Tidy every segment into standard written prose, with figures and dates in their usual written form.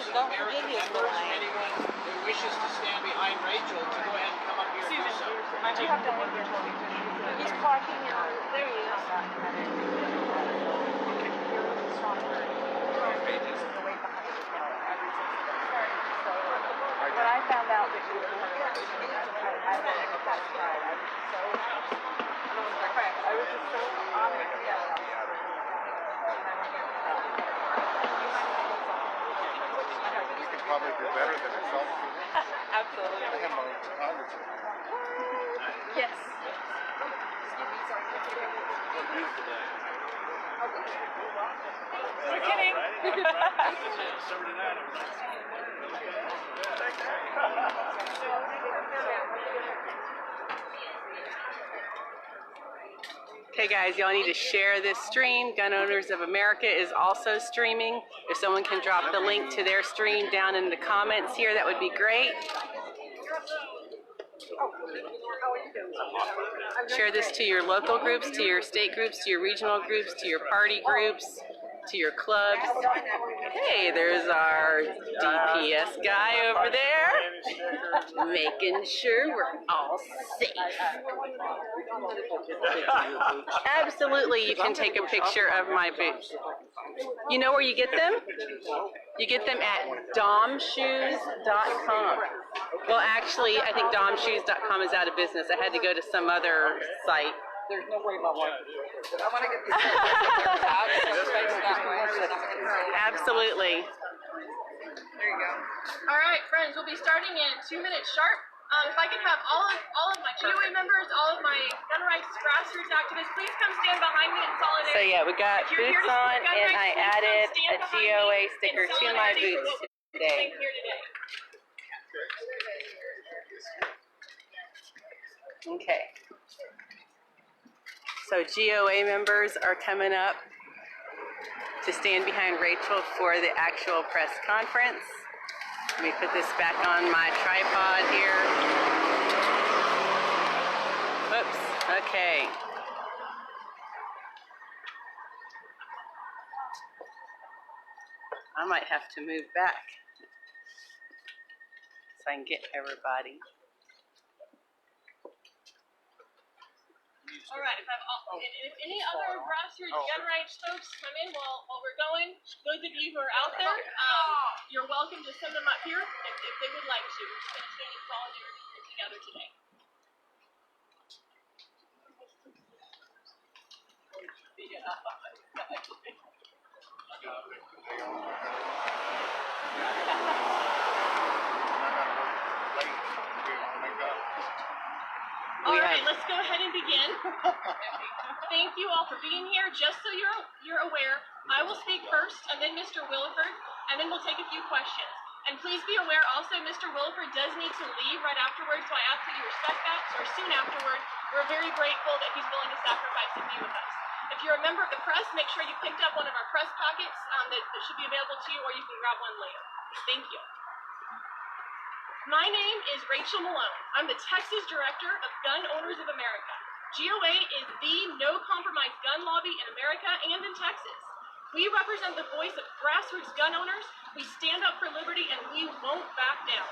Please don't forget his little name. Anyone who wishes to stand behind Rachel to go ahead and come up here and do so. I do have to leave here. He's parking in on, there he is. But I found out that she was I was just so honored. You could probably do better than yourself. Absolutely. I have my own photography. Yes. We're kidding. Okay guys, y'all need to share this stream. Gun Owners of America is also streaming. If someone can drop the link to their stream down in the comments here, that would be great. Share this to your local groups, to your state groups, to your regional groups, to your party groups, to your clubs. Hey, there's our DPS guy over there, making sure we're all safe. Absolutely, you can take a picture of my boots. You know where you get them? You get them at domshoes.com. Well, actually, I think domshoes.com is out of business. I had to go to some other site. There's no way about one. I want to get this Absolutely. There you go. All right, friends, we'll be starting in 2 minutes sharp. If I could have all of my GOA members, all of my gun rights grassroots activists, please come stand behind me in solidarity. So yeah, we got boots on, and I added a GOA sticker to my boots today. Okay. So GOA members are coming up to stand behind Rachel for the actual press conference. Let me put this back on my tripod here. Whoops, okay. I might have to move back so I can get everybody. All right, if any other grassroots gun rights folks come in while we're going, those of you who are out there, you're welcome to send them up here if they would like to. We're just going to stand in solidarity here together today. All right, let's go ahead and begin. Thank you all for being here. Just so you're aware, I will speak first, and then Mr. Williford, and then we'll take a few questions. And please be aware also, Mr. Williford does need to leave right afterwards, so I ask that you respect that. So soon afterward, we're very grateful that he's willing to sacrifice and be with us. If you're a member of the press, make sure you picked up one of our press packets that should be available to you, or you can grab one later. Thank you. My name is Rachel Malone. I'm the Texas Director of Gun Owners of America. GOA is the no-compromise gun lobby in America and in Texas. We represent the voice of grassroots gun owners. We stand up for liberty, and we won't back down.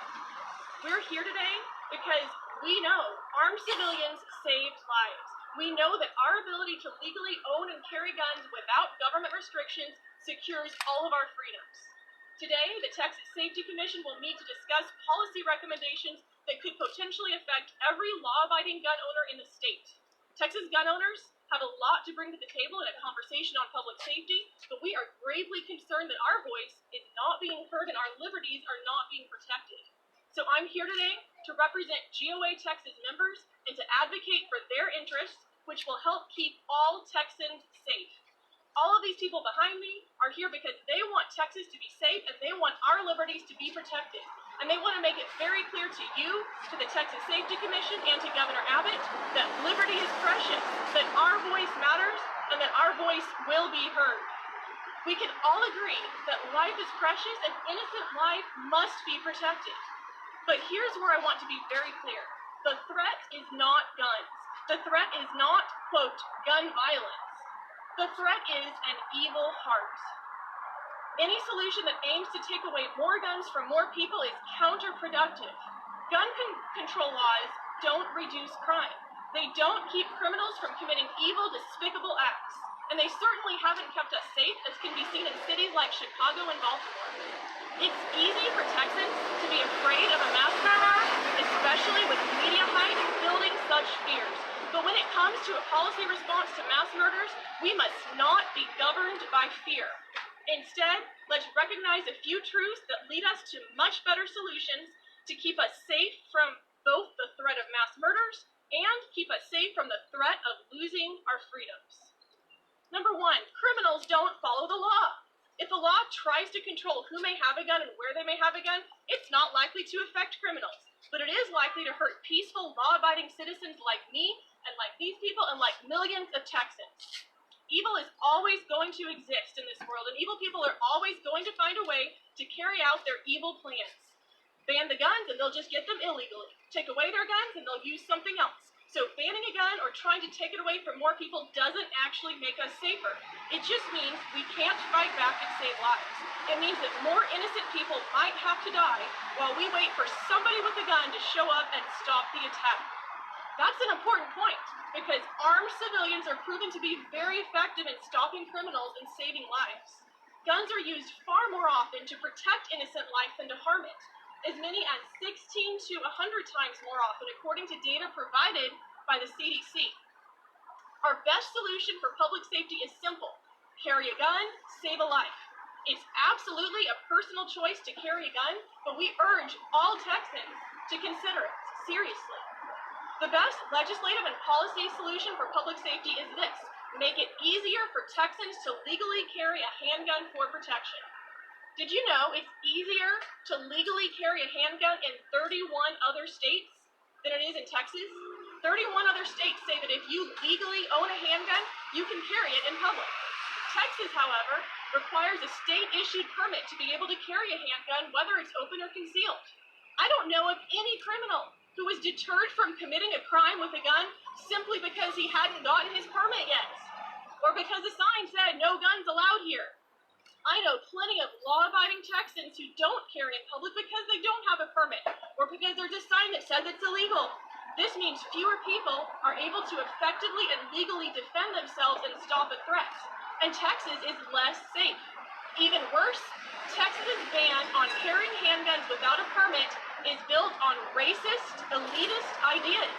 We're here today because we know armed civilians save lives. We know that our ability to legally own and carry guns without government restrictions secures all of our freedoms. Today, the Texas Safety Commission will meet to discuss policy recommendations that could potentially affect every law-abiding gun owner in the state. Texas gun owners have a lot to bring to the table in a conversation on public safety, but we are gravely concerned that our voice is not being heard and our liberties are not being protected. So I'm here today to represent GOA Texas members and to advocate for their interests, which will help keep all Texans safe. All of these people behind me are here because they want Texas to be safe and they want our liberties to be protected. And they want to make it very clear to you, to the Texas Safety Commission, and to Governor Abbott that liberty is precious, that our voice matters, and that our voice will be heard. We can all agree that life is precious and innocent life must be protected. But here's where I want to be very clear. The threat is not guns. The threat is not, quote, gun violence. The threat is an evil heart. Any solution that aims to take away more guns from more people is counterproductive. Gun control laws don't reduce crime. They don't keep criminals from committing evil, despicable acts. And they certainly haven't kept us safe, as can be seen in cities like Chicago and Baltimore. It's easy for Texans to be afraid of a mass murderer, especially with media hype building such fears. But when it comes to a policy response to mass murders, we must not be governed by fear. Instead, let's recognize a few truths that lead us to much better solutions to keep us safe from both the threat of mass murders and keep us safe from the threat of losing our freedoms. Number one, criminals don't follow the law. If the law tries to control who may have a gun and where they may have a gun, it's not likely to affect criminals. But it is likely to hurt peaceful, law-abiding citizens like me and like these people and like millions of Texans. Evil is always going to exist in this world, and evil people are always going to find a way to carry out their evil plans. Ban the guns and they'll just get them illegally. Take away their guns and they'll use something else. So banning a gun or trying to take it away from more people doesn't actually make us safer. It just means we can't fight back and save lives. It means that more innocent people might have to die while we wait for somebody with a gun to show up and stop the attack. That's an important point, because armed civilians are proven to be very effective in stopping criminals and saving lives. Guns are used far more often to protect innocent life than to harm it, as many as 16 to 100 times more often, according to data provided by the CDC. Our best solution for public safety is simple. Carry a gun, save a life. It's absolutely a personal choice to carry a gun, but we urge all Texans to consider it seriously. The best legislative and policy solution for public safety is this: make it easier for Texans to legally carry a handgun for protection. Did you know it's easier to legally carry a handgun in 31 other states than it is in Texas? 31 other states say that if you legally own a handgun, you can carry it in public. Texas, however, requires a state-issued permit to be able to carry a handgun, whether it's open or concealed. I don't know of any criminal who was deterred from committing a crime with a gun simply because he hadn't gotten his permit yet, or because a sign said no guns allowed here. I know plenty of law-abiding Texans who don't carry in public because they don't have a permit, or because there's a sign that says it's illegal. This means fewer people are able to effectively and legally defend themselves and stop a threat, and Texas is less safe. Even worse, Texas's ban on carrying handguns without a permit is built on racist, elitist ideas,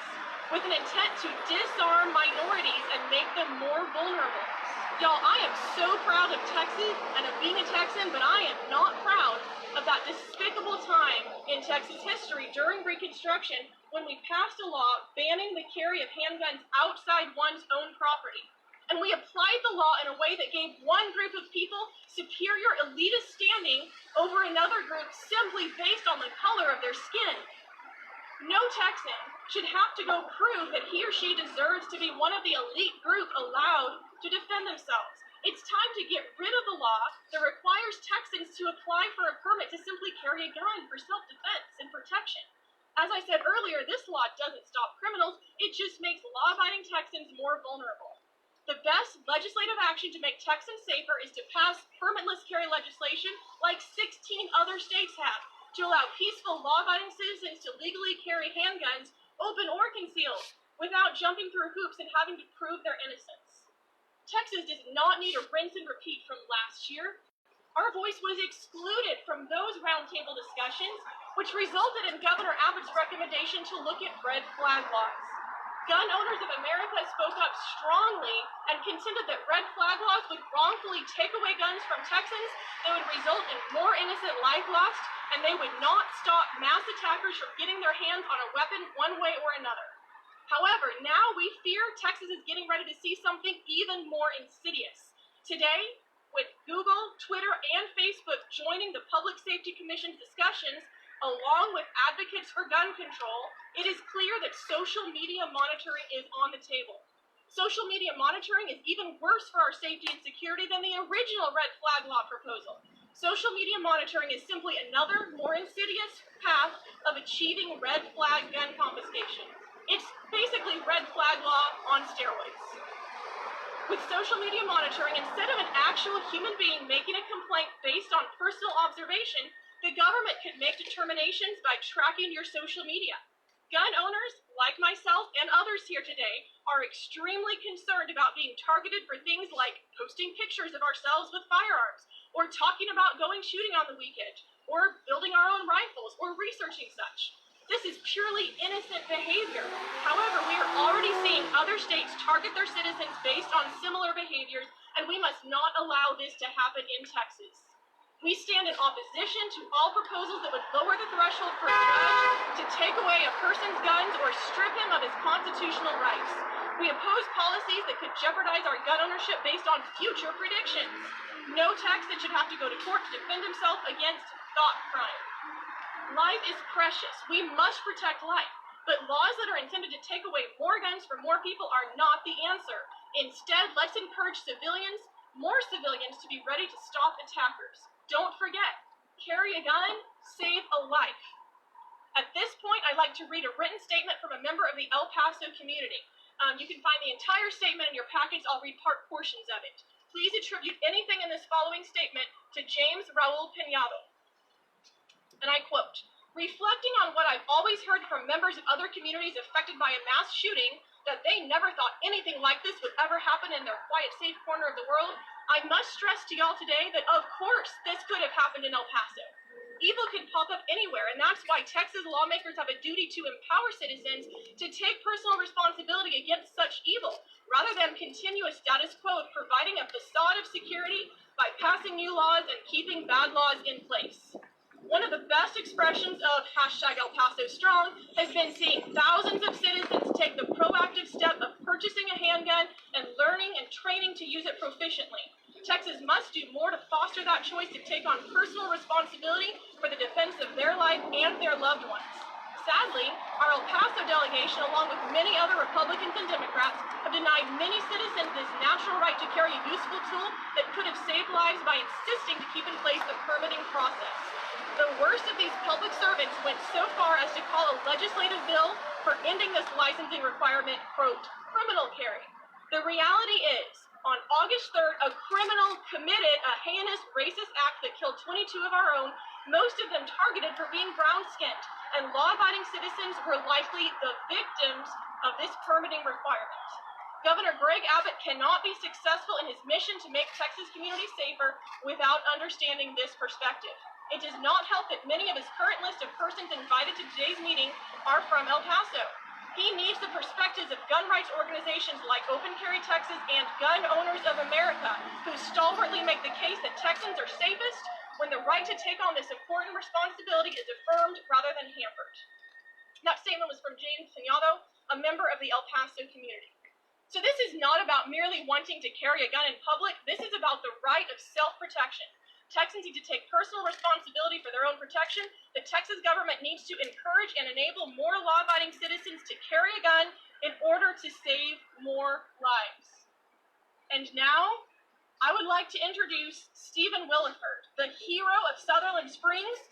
with an intent to disarm minorities and make them more vulnerable. Y'all, I am so proud of Texas and of being a Texan, but I am not proud of that despicable time in Texas history during Reconstruction when we passed a law banning the carry of handguns outside one's own property. And we applied the law in a way that gave one group of people superior elitist standing over another group simply based on the color of their skin. No Texan should have to go prove that he or she deserves to be one of the elite group allowed to defend themselves. It's time to get rid of the law that requires Texans to apply for a permit to simply carry a gun for self-defense and protection. As I said earlier, this law doesn't stop criminals, it just makes law-abiding Texans more vulnerable. The best legislative action to make Texans safer is to pass permitless carry legislation like 16 other states have, to allow peaceful, law-abiding citizens to legally carry handguns, open or concealed, without jumping through hoops and having to prove their innocence. Texas does not need a rinse and repeat from last year. Our voice was excluded from those roundtable discussions, which resulted in Governor Abbott's recommendation to look at red flag laws. Gun Owners of America spoke up strongly and contended that red flag laws would wrongfully take away guns from Texans, they would result in more innocent life lost, and they would not stop mass attackers from getting their hands on a weapon one way or another. However, now we fear Texas is getting ready to see something even more insidious. Today, with Google, Twitter, and Facebook joining the Public Safety Commission's discussions, along with advocates for gun control, it is clear that social media monitoring is on the table. Social media monitoring is even worse for our safety and security than the original red flag law proposal. Social media monitoring is simply another, more insidious path of achieving red flag gun confiscation. It's basically red flag law on steroids. With social media monitoring, instead of an actual human being making a complaint based on personal observation, the government could make determinations by tracking your social media. Gun owners, like myself and others here today, are extremely concerned about being targeted for things like posting pictures of ourselves with firearms, or talking about going shooting on the weekend, or building our own rifles, or researching such. This is purely innocent behavior. However, we are already seeing other states target their citizens based on similar behaviors, and we must not allow this to happen in Texas. We stand in opposition to all proposals that would lower the threshold for a judge to take away a person's guns or strip him of his constitutional rights. We oppose policies that could jeopardize our gun ownership based on future predictions. No Texan should have to go to court to defend himself against thought crime. Life is precious. We must protect life. But laws that are intended to take away more guns from more people are not the answer. Instead, let's encourage more civilians to be ready to stop attackers. Don't forget, carry a gun, save a life. At this point, I'd like to read a written statement from a member of the El Paso community. You can find the entire statement in your packets. I'll read portions of it. Please attribute anything in this following statement to James Raul Piñado. And I quote, reflecting on what I've always heard from members of other communities affected by a mass shooting, that they never thought anything like this would ever happen in their quiet, safe corner of the world, I must stress to y'all today that of course this could have happened in El Paso. Evil can pop up anywhere, and that's why Texas lawmakers have a duty to empower citizens to take personal responsibility against such evil, rather than continue a status quo of providing a facade of security by passing new laws and keeping bad laws in place. One of the best expressions of #ElPasoStrong has been seeing thousands of citizens take the proactive step of purchasing a handgun and learning and training to use it proficiently. Texas must do more to foster that choice to take on personal responsibility for the defense of their life and their loved ones. Sadly, our El Paso delegation, along with many other Republicans and Democrats, have denied many citizens this natural right to carry a useful tool that could have saved lives by insisting to keep in place the permitting process. The worst of these public servants went so far as to call a legislative bill for ending this licensing requirement, quote, criminal carry. The reality is, on August 3rd, a criminal committed a heinous racist act that killed 22 of our own, most of them targeted for being brown-skinned, and law-abiding citizens were likely the victims of this permitting requirement. Governor Greg Abbott cannot be successful in his mission to make Texas communities safer without understanding this perspective. It does not help that many of his current list of persons invited to today's meeting are from El Paso. He needs the perspectives of gun rights organizations like Open Carry Texas and Gun Owners of America, who stalwartly make the case that Texans are safest when the right to take on this important responsibility is affirmed rather than hampered. That statement was from James Piñado, a member of the El Paso community. So this is not about merely wanting to carry a gun in public. This is about the right of self-protection. Texans need to take personal responsibility for their own protection. The Texas government needs to encourage and enable more law-abiding citizens to carry a gun in order to save more lives. And now, I would like to introduce Stephen Williford, the hero of Sutherland Springs.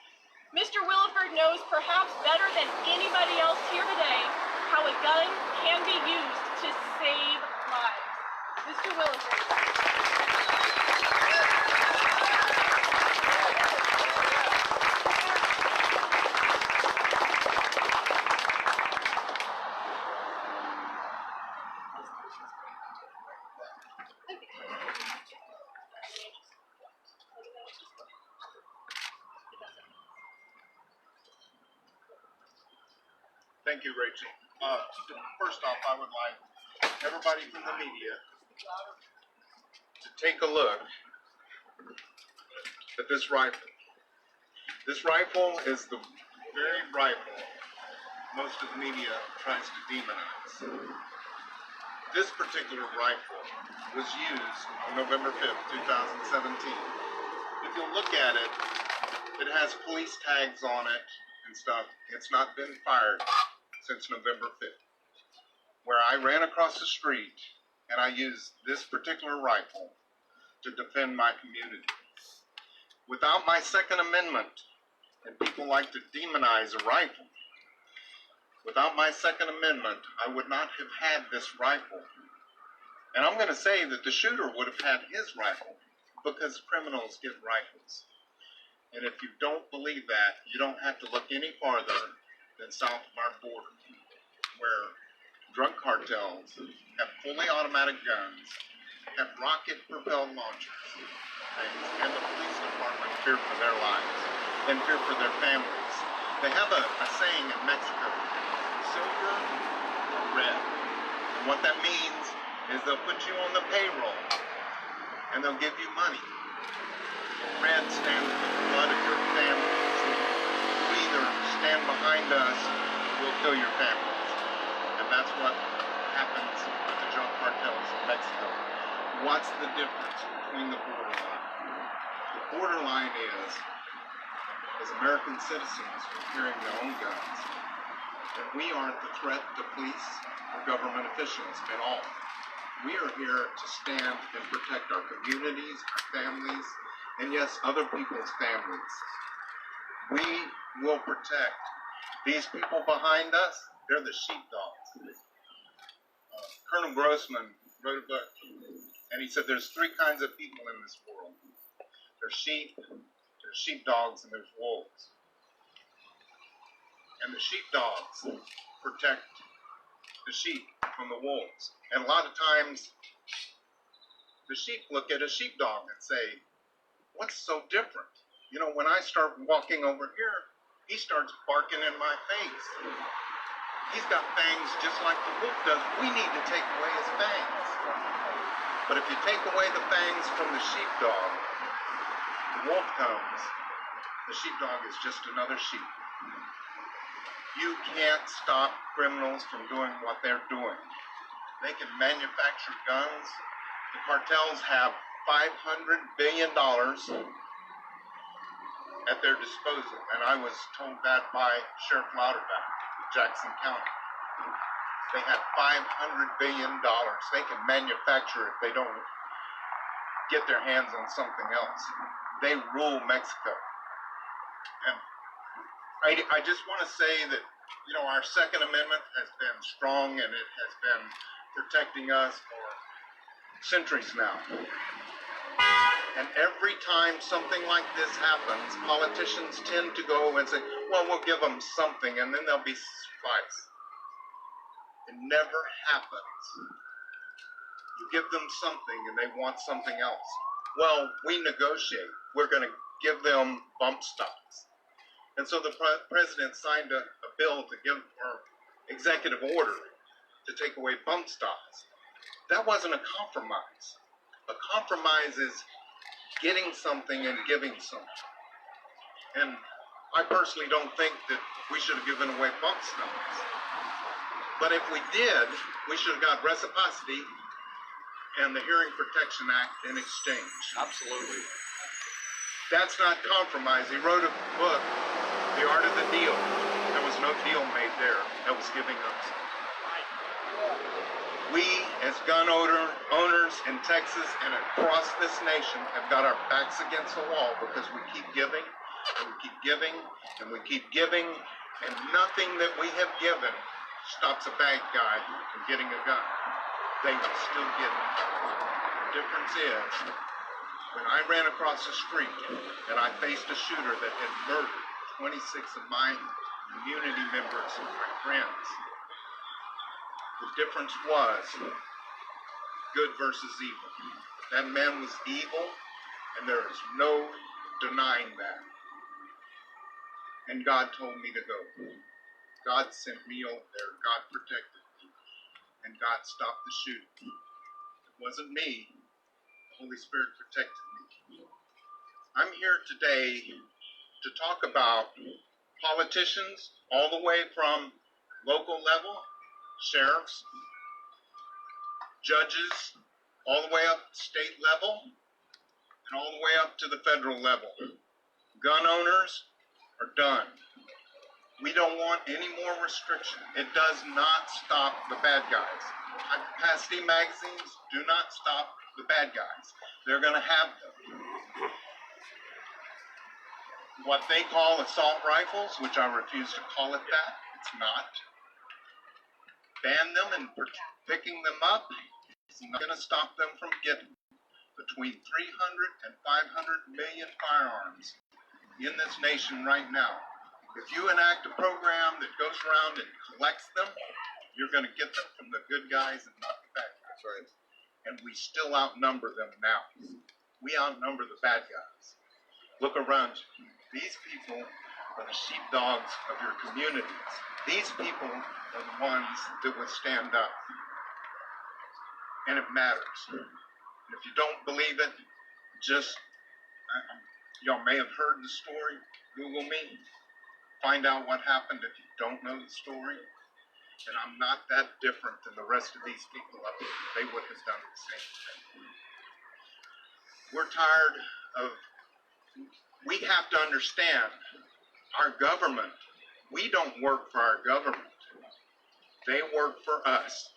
Mr. Williford knows perhaps better than anybody else here today how a gun can be used to save lives. Mr. Williford. Thank you, Rachel. First off, I would like everybody from the media to take a look at this rifle. This rifle is the very rifle most of the media tries to demonize. This particular rifle was used on November 5th, 2017. If you look at it, it has police tags on it and stuff. It's not been fired since November 5th, where I ran across the street and I used this particular rifle to defend my community. Without my Second Amendment, and people like to demonize a rifle, without my Second Amendment, I would not have had this rifle And I'm going to say that the shooter would have had his rifle because criminals get rifles. And if you don't believe that, you don't have to look any farther than south of our border, where drug cartels have fully automatic guns, have rocket-propelled launchers, and the police department fear for their lives and fear for their families. They have a saying in Mexico, silver or red. And what that means is they'll put you on the payroll and they'll give you money. Red stands for the blood of your families. You either stand behind us or we'll kill your families. And that's what happens with the drug cartels in Mexico. What's the difference between the borderline? The borderline is, as American citizens, we're carrying their own guns. And we aren't the threat to police or government officials at all. We are here to stand and protect our communities, our families, and yes, other people's families. We will protect these people behind us. They're the sheepdogs. Colonel Grossman wrote a book, and he said there's three kinds of people in this world. There's sheep, there's sheepdogs, and there's wolves. And the sheepdogs protect the sheep from the wolves. And a lot of times, the sheep look at a sheepdog and say, what's so different? You know, when I start walking over here, he starts barking in my face. He's got fangs just like the wolf does. We need to take away his fangs. But if you take away the fangs from the sheepdog, the wolf comes. The sheepdog is just another sheep. You can't stop criminals from doing what they're doing. They can manufacture guns. The cartels have $500 billion at their disposal. And I was told that by Sheriff Louderback, Jackson County. They have $500 billion. They can manufacture if they don't get their hands on something else. They rule Mexico. And I just want to say that, you know, our Second Amendment has been strong and it has been protecting us for centuries now. And every time something like this happens, politicians tend to go and say, well, we'll give them something and then they'll be suffice. It never happens. You give them something and they want something else. Well, we negotiate. We're going to give them bump stocks. And so the president signed a bill to give, or executive order, to take away bump stocks. That wasn't a compromise. A compromise is getting something and giving something. And I personally don't think that we should have given away bump stocks. But if we did, we should have got reciprocity and the Hearing Protection Act in exchange. Absolutely. That's not compromise. He wrote a book, The Art of the Deal. There was no deal made there. That was giving up something. We, as gun owners in Texas and across this nation, have got our backs against the wall because we keep giving, and we keep giving, and we keep giving, and nothing that we have given stops a bad guy from getting a gun. They will still get it. The difference is, when I ran across the street and I faced a shooter that had murdered 26 of my community members and my friends, the difference was good versus evil. That man was evil, and there is no denying that. And God told me to go. God sent me over there. God protected me. And God stopped the shooting. It wasn't me. The Holy Spirit protected me. I'm here today to talk about politicians all the way from local level, sheriffs, judges, all the way up to state level, and all the way up to the federal level. Gun owners are done. We don't want any more restriction. It does not stop the bad guys. High-capacity magazines do not stop the bad guys. They're going to have them. What they call assault rifles, which I refuse to call it that, it's not. Ban them and picking them up is not going to stop them from getting between 300 and 500 million firearms in this nation right now. If you enact a program that goes around and collects them, you're going to get them from the good guys and not the bad guys. Right. And we still outnumber them now. We outnumber the bad guys. Look around you. These people are the sheepdogs of your communities. These people are the ones that would stand up. And it matters. And if you don't believe it, just, y'all may have heard the story. Google me. Find out what happened if you don't know the story. And I'm not that different than the rest of these people up here. They would have done the same thing. We're tired of, we have to understand our government. We don't work for our government. They work for us.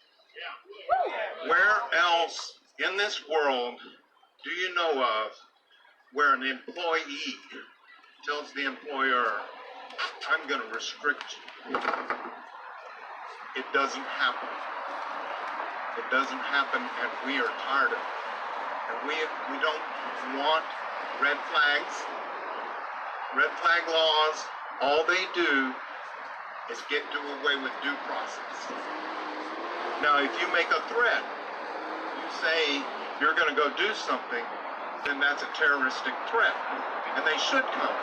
Where else in this world do you know of where an employee tells the employer, I'm going to restrict you? It doesn't happen. It doesn't happen, and we are tired of it. And we don't want red flags. Red flag laws, all they do is get away with due process. Now, if you make a threat, you say you're going to go do something, then that's a terroristic threat, and they should come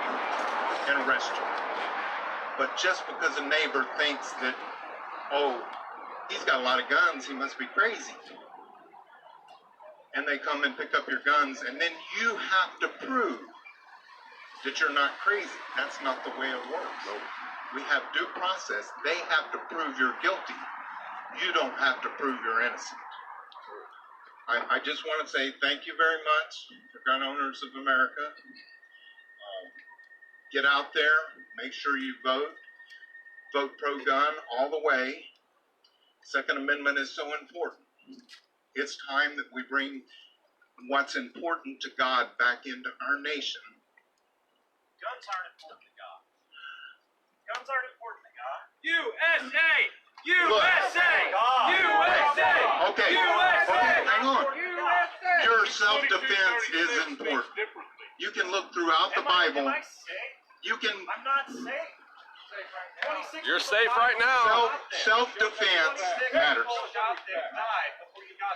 and arrest you. But just because a neighbor thinks that, oh, he's got a lot of guns, he must be crazy, and they come and pick up your guns, and then you have to prove that you're not crazy. That's not the way it works. We have due process. They have to prove you're guilty. You don't have to prove you're innocent. I just want to say thank you very much for Gun Owners of America. Get out there, make sure you vote. Vote pro-gun all the way. Second Amendment is so important. It's time that we bring what's important to God back into our nation. Guns aren't important to God. Guns aren't important to God. USA! Look. USA! God. USA! Okay, USA! okay, hang on. USA! Your self-defense is important. You can look throughout the Bible. Am I safe? You can I'm not safe. 26 You're people safe right died now. self-defense matters.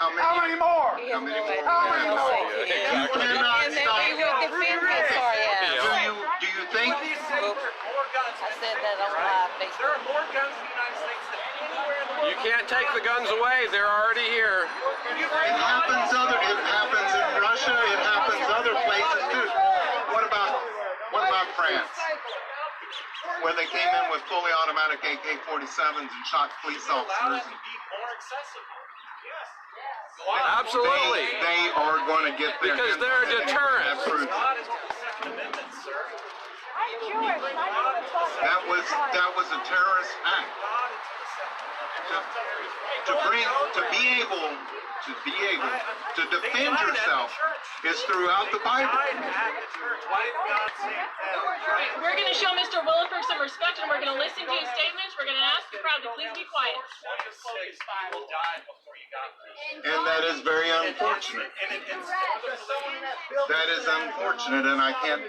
How many more? How many more? How many more? You cannot And then stop. we will defend this for you. Do you think? More guns. I said that on live There Facebook. are more guns in the United States than anywhere in the world. You can't take the guns away. They're already here. It happens in Russia, it happens other places too. What about France? Where they came in with fully automatic AK-47s and shot police Allow officers. it to be more accessible. Yes. Absolutely. They are going to get their Because hands they're a on it. deterrent. That proves it. God is to the Second Amendment, sir. That was a terrorist act. God is to the Second Amendment. To be able to defend yourself is throughout the Bible. Died at the church. Why did God save them? We're going to show Mr. Williford some respect, and we're going to listen to his statements. We're going to ask the crowd to please be quiet. 26 people died before you got there. And that is very unfortunate. That is unfortunate, and I can't.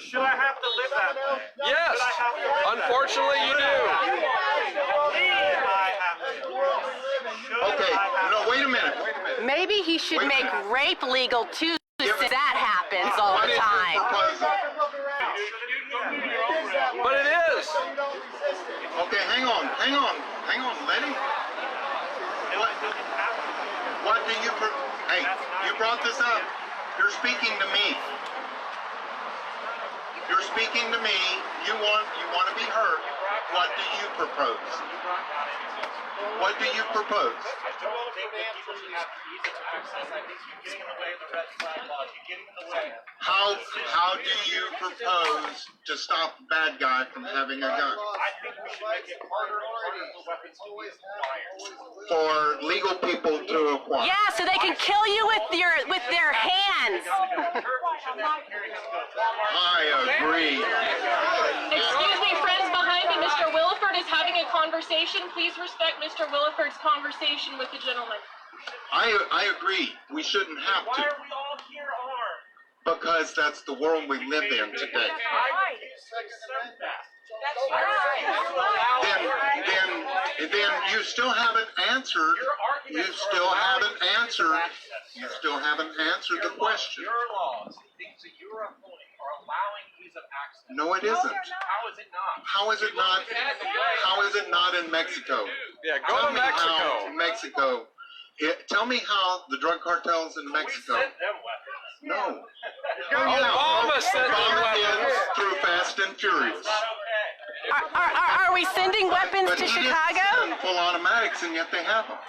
Should I have to live that way? Yes. Unfortunately, you do. Okay, no, wait a minute. Maybe he should make rape legal too, since that happens all What the is your time. proposal? But it is. Okay, hang on, Letty. What do you, hey, you brought this up. You're speaking to me. You're speaking to me. You want to be heard. What do you propose? What do you propose? I don't think that people should have ease of access. I think you're getting in the way of the red flag laws. You're getting in the way. How do you propose to stop a bad guy from having a gun? I think we should make it harder and harder for weapons to be acquired. For legal people to acquire. Yeah, so they can kill you with their hands. I agree. Excuse me, friends behind me. Mr. Williford is having a conversation. Please respect Mr. Williford's conversation with the gentleman. I agree. We shouldn't have Why to. are we all here armed? Because that's the world we live in today. I accept that. Then you still haven't answered. You still haven't answered. You still haven't answered the question. Your laws, things that you're upholding, are allowing ease of access. No, it isn't. How is it not? How is it not? How is it not in Mexico? Yeah, go to Mexico. Mexico. Tell me how the drug cartels in We Mexico. sent them weapons. No. Obama sent them Obama weapons. is through Fast and Furious. It's not okay. Are we sending weapons But to he didn't Chicago? send full automatics, and yet they have them.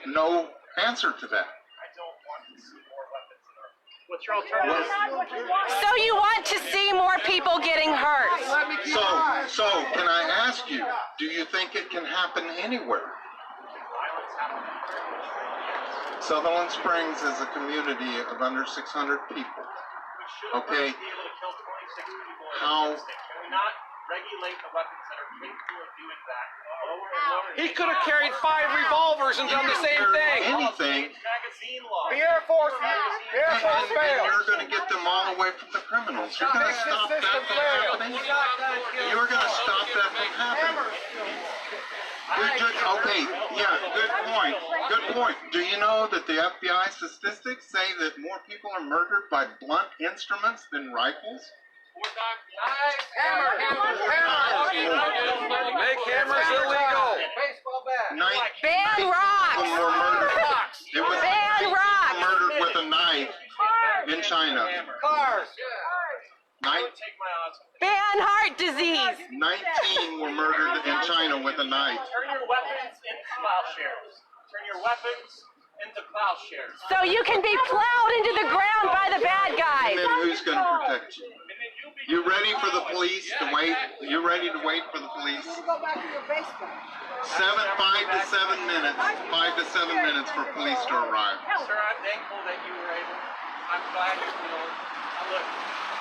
No answer to that. I don't want to see more weapons in our. What's your alternative? So you want to see more people getting hurt? So can I ask you, do you think it can happen anywhere? Violence happening. Sutherland Springs is a community of under 600 people. We should Okay. be able to kill 26 people in How- this thing. Can we not regulate the weapons that are capable of doing that? Lower and lower. He could have carried 5 revolvers and done the same thing. Anything, Magazine law. Air Force and you're going to get them all away from the criminals. You're going to stop that from happening. You're going to stop that from happening. Okay, yeah, good point. Good point. Do you know that the FBI statistics say that more people are murdered by blunt instruments than rifles? Make hammers illegal. Ban rocks! People were murdered. It was Ban rocks! murdered with a knife in China. I would take my odds. Ban heart disease! 19 were murdered in China with a knife. Turn your weapons into plowshares. Turn your weapons into plowshares. So you can be plowed into the ground by the bad And guys. then who's going to protect you? You ready for the police to wait? You ready to wait for the police? 5 to 7 minutes. 5 to 7 minutes for police to arrive. Sir, I'm thankful that you were able. I'm glad you're feeling. Look.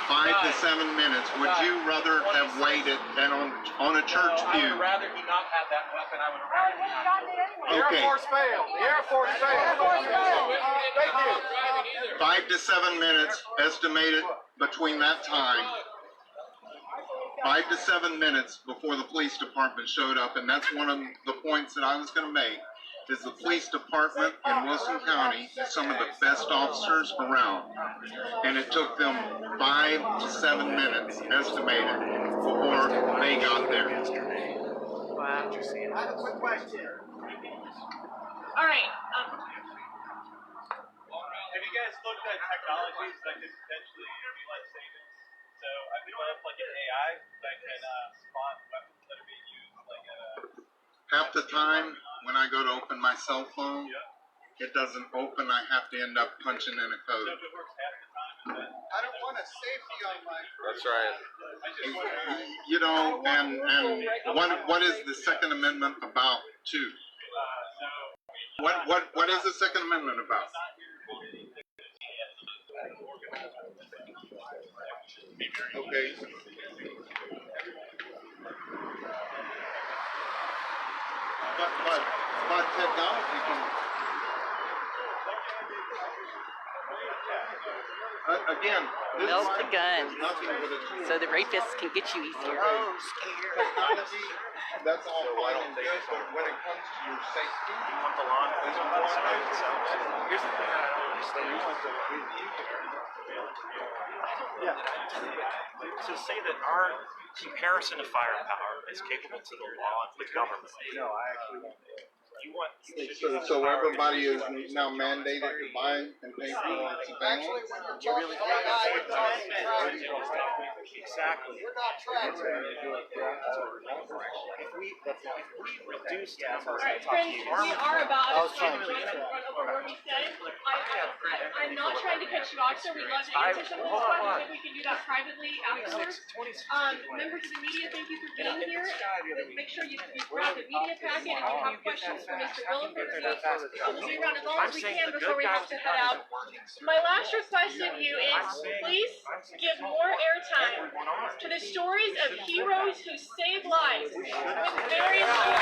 5 to 7 minutes. Would you rather have waited than on a church I pew? would rather he not have that weapon. I would rather he not. Okay. failed. The Air Force failed. Thank you. 5 to 7 minutes estimated between that time. 5 to 7 minutes before the police department showed up, and that's one of the points that I was going to make, is the police department in Wilson County is some of the best officers around. And it took them 5 to 7 minutes estimated before they got there. All right. Have you guys looked at technologies that could potentially be life-saving? So I've developed like an AI that can spot weapons that are being used like Half the time when I go to open my cell phone, it doesn't open. I have to end up punching in a code. if it works half the time. I don't want a safety on my. That's right. You know, and what is the Second Amendment about too? What is the Second Amendment about? Okay. But technology can. Again, this Melt is the gun nothing but a tool. so the rapists can get you easier. Technology, that's all fine and good, but when it comes to your safety, you want the law enforcement. Here's the thing I don't understand. To say that our comparison to firepower is capable to the law and the government. No, I actually. You want So everybody is now mandated to buy and pay for surveillance? you really exactly. If we reduce Friends, we are about to run over where we said. I'm not trying to cut you off, sir. We'd love to answer some of those questions. If we can do that privately afterwards. Members of the media, thank you for being here. Make sure you grab the media packet if you have questions for Mr. Williford. We'll be around as long as we can before we have to head out. My last request of you is please give more airtime to the stories of heroes who save lives with very little.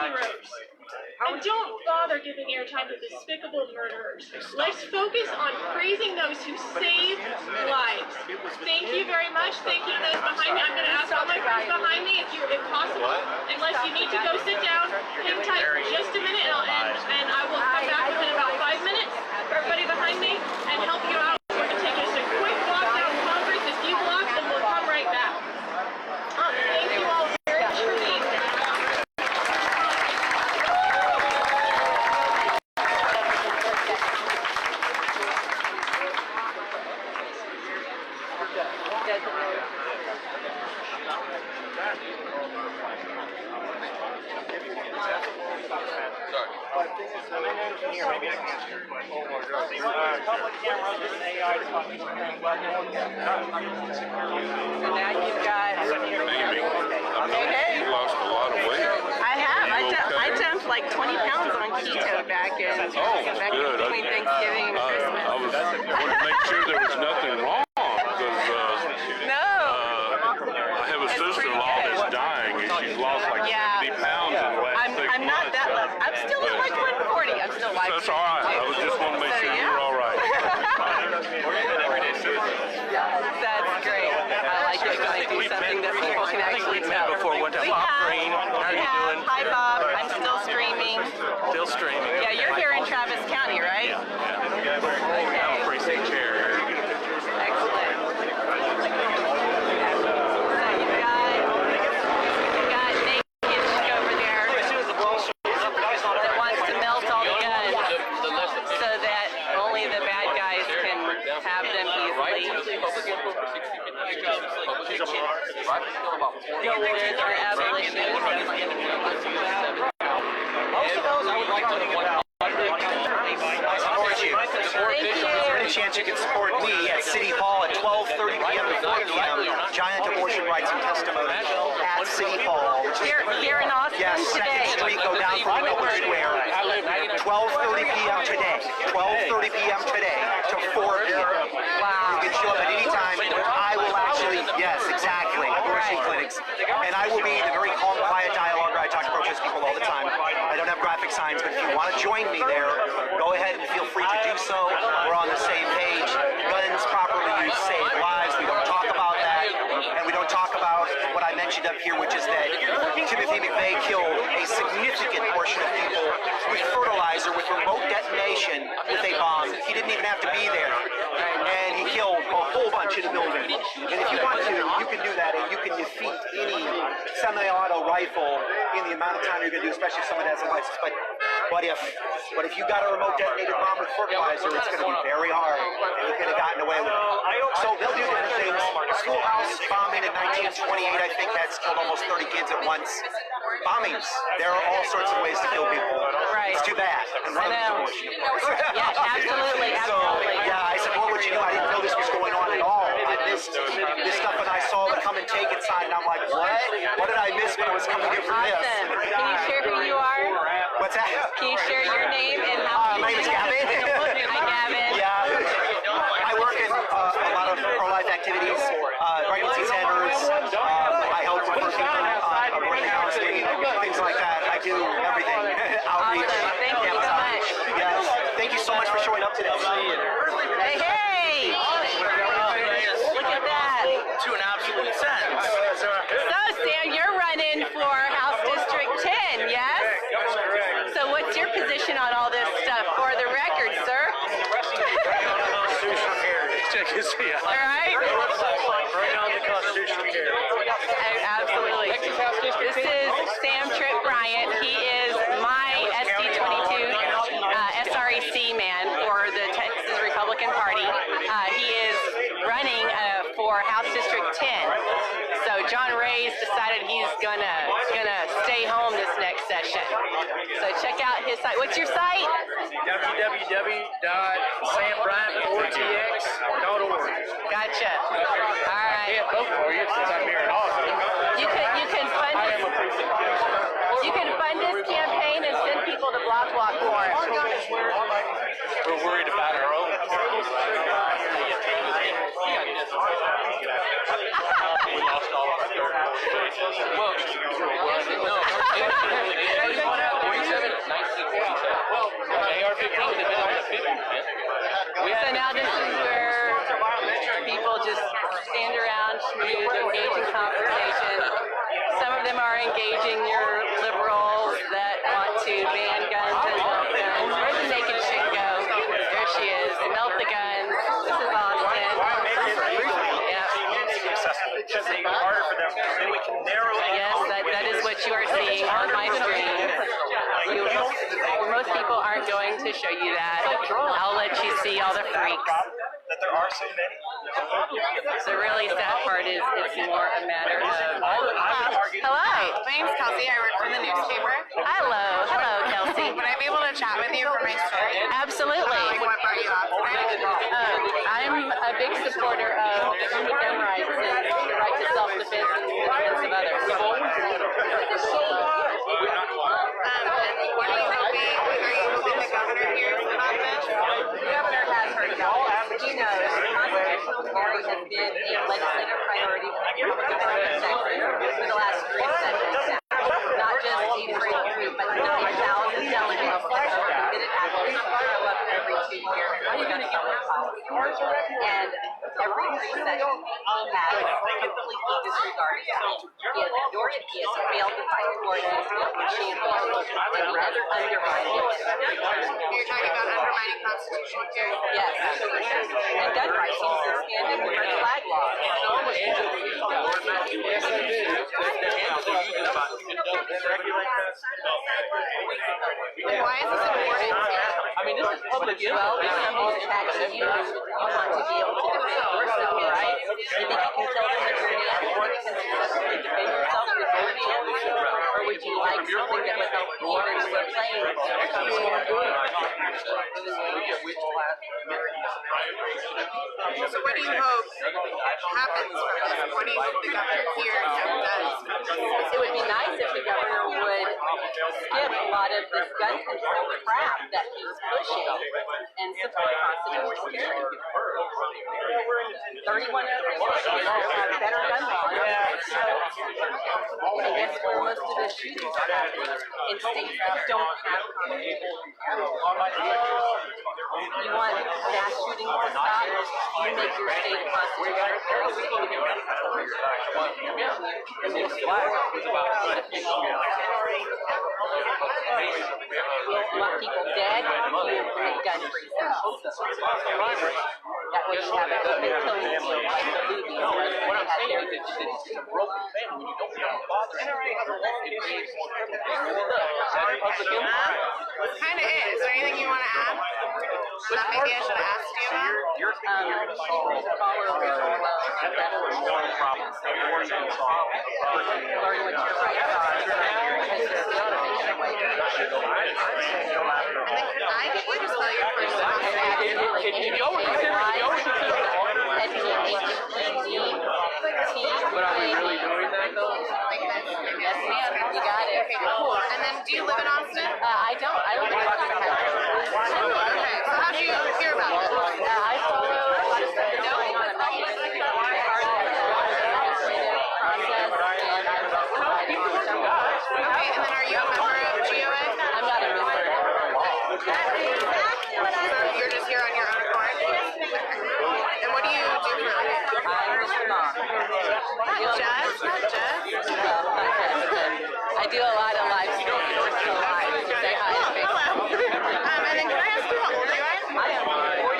heroes. And don't bother giving airtime to despicable murderers. Let's focus on praising those who save lives. Thank you very much. Thank you to those behind me. I'm going to ask all my friends behind me, if possible, unless you need to go sit down, hang tight for just a minute, and I will come back within about 5 minutes for everybody behind me and help you out. We're going to take just a quick walk down Congress, a few blocks, and we'll come right back. Thank you all very much for being here. Public cameras with an AI to talk to So now you've got. You lost a lot of weight. I have. I jumped like 20 pounds on keto back in between Thanksgiving and Christmas. I was wanted to make sure there was nothing wrong because I have a sister-in-law that's dying and she's lost like 70 pounds in the last 6 months. I'm not that low. I'm still at like 140. I'm still like. That's all right. I was just want to make sure you were all right. That's great. I like it when I do something that people can actually tell. before one time. We Bob have. Green, how are you doing? Hi, Bob. I'm still streaming. Still streaming. Yeah, you're here in Travis County, right? Yeah. I'm a precinct chair. Excellent. So you've got Nate Hitch over there that wants to melt all the guns so that only the bad guys can have them easily. There's our abolitionist. Most of those I would like to I support you. Thank you. Is there any chance you can support me at City Hall at 12:30 p.m. to 4 p.m. Giant abortion rights and testimony at City Hall. Here in Austin Yes, today. 2nd Street, go down from Miller Square. 12:30 p.m. today. 12:30 p.m. today to 4 p.m. Wow. You can show up at any time. I will actually, yes, exactly, abortion clinics. And I will be the very calm, quiet dialogue. I talk to protest people all the time. I don't have graphic signs, but if you want to join me there, go ahead and feel free to do so. We're on the same page. Guns properly used save lives. We don't talk about that. And we don't talk about what I mentioned up here, which is that Timothy McVeigh killed a significant portion of people with fertilizer, with remote detonation, with a bomb. He didn't even have to be there. And he killed a whole bunch in the building. And if you want to, you can do that, and you can defeat any semi-auto rifle in the amount of time you're going to do, especially if someone has a license. But if you got a remote detonated bomb with fertilizer, it's going to be very hard, and you could have gotten away with it. So they'll do different things. A schoolhouse bombing in 1928, I think, that's killed almost 30 kids at once. Bombings. There are all sorts of ways to kill people. Right. It's too bad. And one of them is abortion, of course. Yeah, absolutely, So, absolutely. yeah, I said, what would you do? I didn't know this was going on at all. I missed this stuff, and I saw the come and take it sign, and I'm like, what? What did I miss when I was coming here for this? Awesome. Can you share who you are? What's that? Can you share your name and how My name is Gavin. Hi, Gavin. Yeah. I work in a lot of pro-life activities, pregnancy centers. I help with working on abortion counseling, things like that. I do everything. Outreach. Awesome. Thank you so much. Yes. Thank you so much for showing up today. Hey, hey! Look at that. To an absolute sense. So, Sam, you're running for House District 10, yes? So what's your position on all this stuff? For the record, sir? Constitutional care. Check his feet. All right? Bring on the constitutional care. Absolutely. This is Sam Tripp Bryant. He is my SD22 SREC man for the Texas Republican Party. He is running for House District 10. So John Ray's decided he's gonna stay home this next session. So check out his site. What's your site? www.sambryant4tx.org. Gotcha. All right. I can't vote for you since I'm here in Austin. You can fund I am a precinct. you can fund this campaign and send people to Block Walk for it. We're worried about our own. We lost all of our third. Well, no. So now this is where people just stand around, schmooze, engage in conversation. Some of them are engaging your liberals that want to ban guns and melt guns. Where'd the naked chick go? There she is. Melt the guns. This is Austin. Yeah. Because it's harder for them. Then we can narrow in. Yes, that is what you are seeing on my screen. Most people aren't going to show you that. I'll let you see all the freaks. That there are so many. The really sad part is it's more a matter of... Hello. My name's Kelsey. I work for the newspaper. Hello, Kelsey. Would I be able to chat with you for my story? Absolutely. What brought you up today? I'm a big supporter of gun rights and the right to self-defense and the defense of others. What are you hoping? Are you hoping the governor hears about this? The governor has heard about it. He knows constitutional carry has been a legislative priority for the government for the last 3 sessions. Not just a free group, but 9,000 delegates of committed activists show up every 2 years. How are you going to get their policy? And every 3 sessions, he has completely disregarded that. He has ignored it. He has failed to fight for it. He has failed to champion it. And he has undermined it. You're talking about undermining constitutional carry? Yes. And gun rights. He's suspended the red flag law. Why is this important? I mean, this is public info. Well, if somebody's attacking you, you want to be able to defend yourself, right? You think you can kill them with your hand or you can successfully defend yourself with your hand? Or would you like something that would help you in the playing So what do you hope happens from this? What do you hope the governor hears and does? It would be nice if the governor would skip a lot of this gun control crap that he's pushing and support constitutional carry. 31 other states have better gun laws. And guess where most of the shootings are happening? In states that don't have constitutional carry. You want mass shootings to stop? You make your state a constitutional carry state. You want people dead? You make gun-free zones. That way you have a open killing field like the movies. What I'm saying is it's a broken family when you don't have a father. Kind of is. Is there anything you want to add? That maybe I should have asked you about? Learn what your rights are. And then could I get you to spell your first name? But are we really doing that though? Yes, ma'am. You got it. Okay, cool. And then do you live in Austin? I don't. I live in Austin. Okay, so how did you hear about it? I follow a lot of stuff that's going on. I'm not just part of the legislative process, and I'm Okay, and then are you a member of GOA? I'm not a member. So you're just here on your own accord? And what do you do for a living? I'm just a mom. Not just? Not just? I do a lot of live streaming. Say hi to Facebook. And then can I ask you how old you are? I am 44.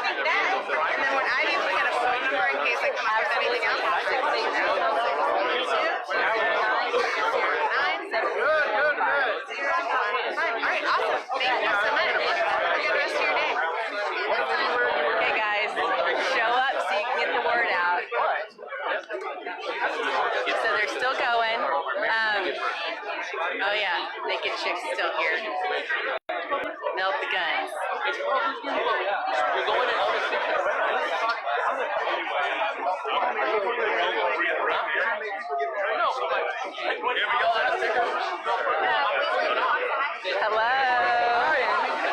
And then would I be able to get a phone number in case I come up with anything else? Alright, awesome. Thank you so much. Have a good rest of your day. Okay, guys, show up so you can get the word out. So they're still going. Oh yeah, naked chick's still here. Melt the guns. We're going in Hello.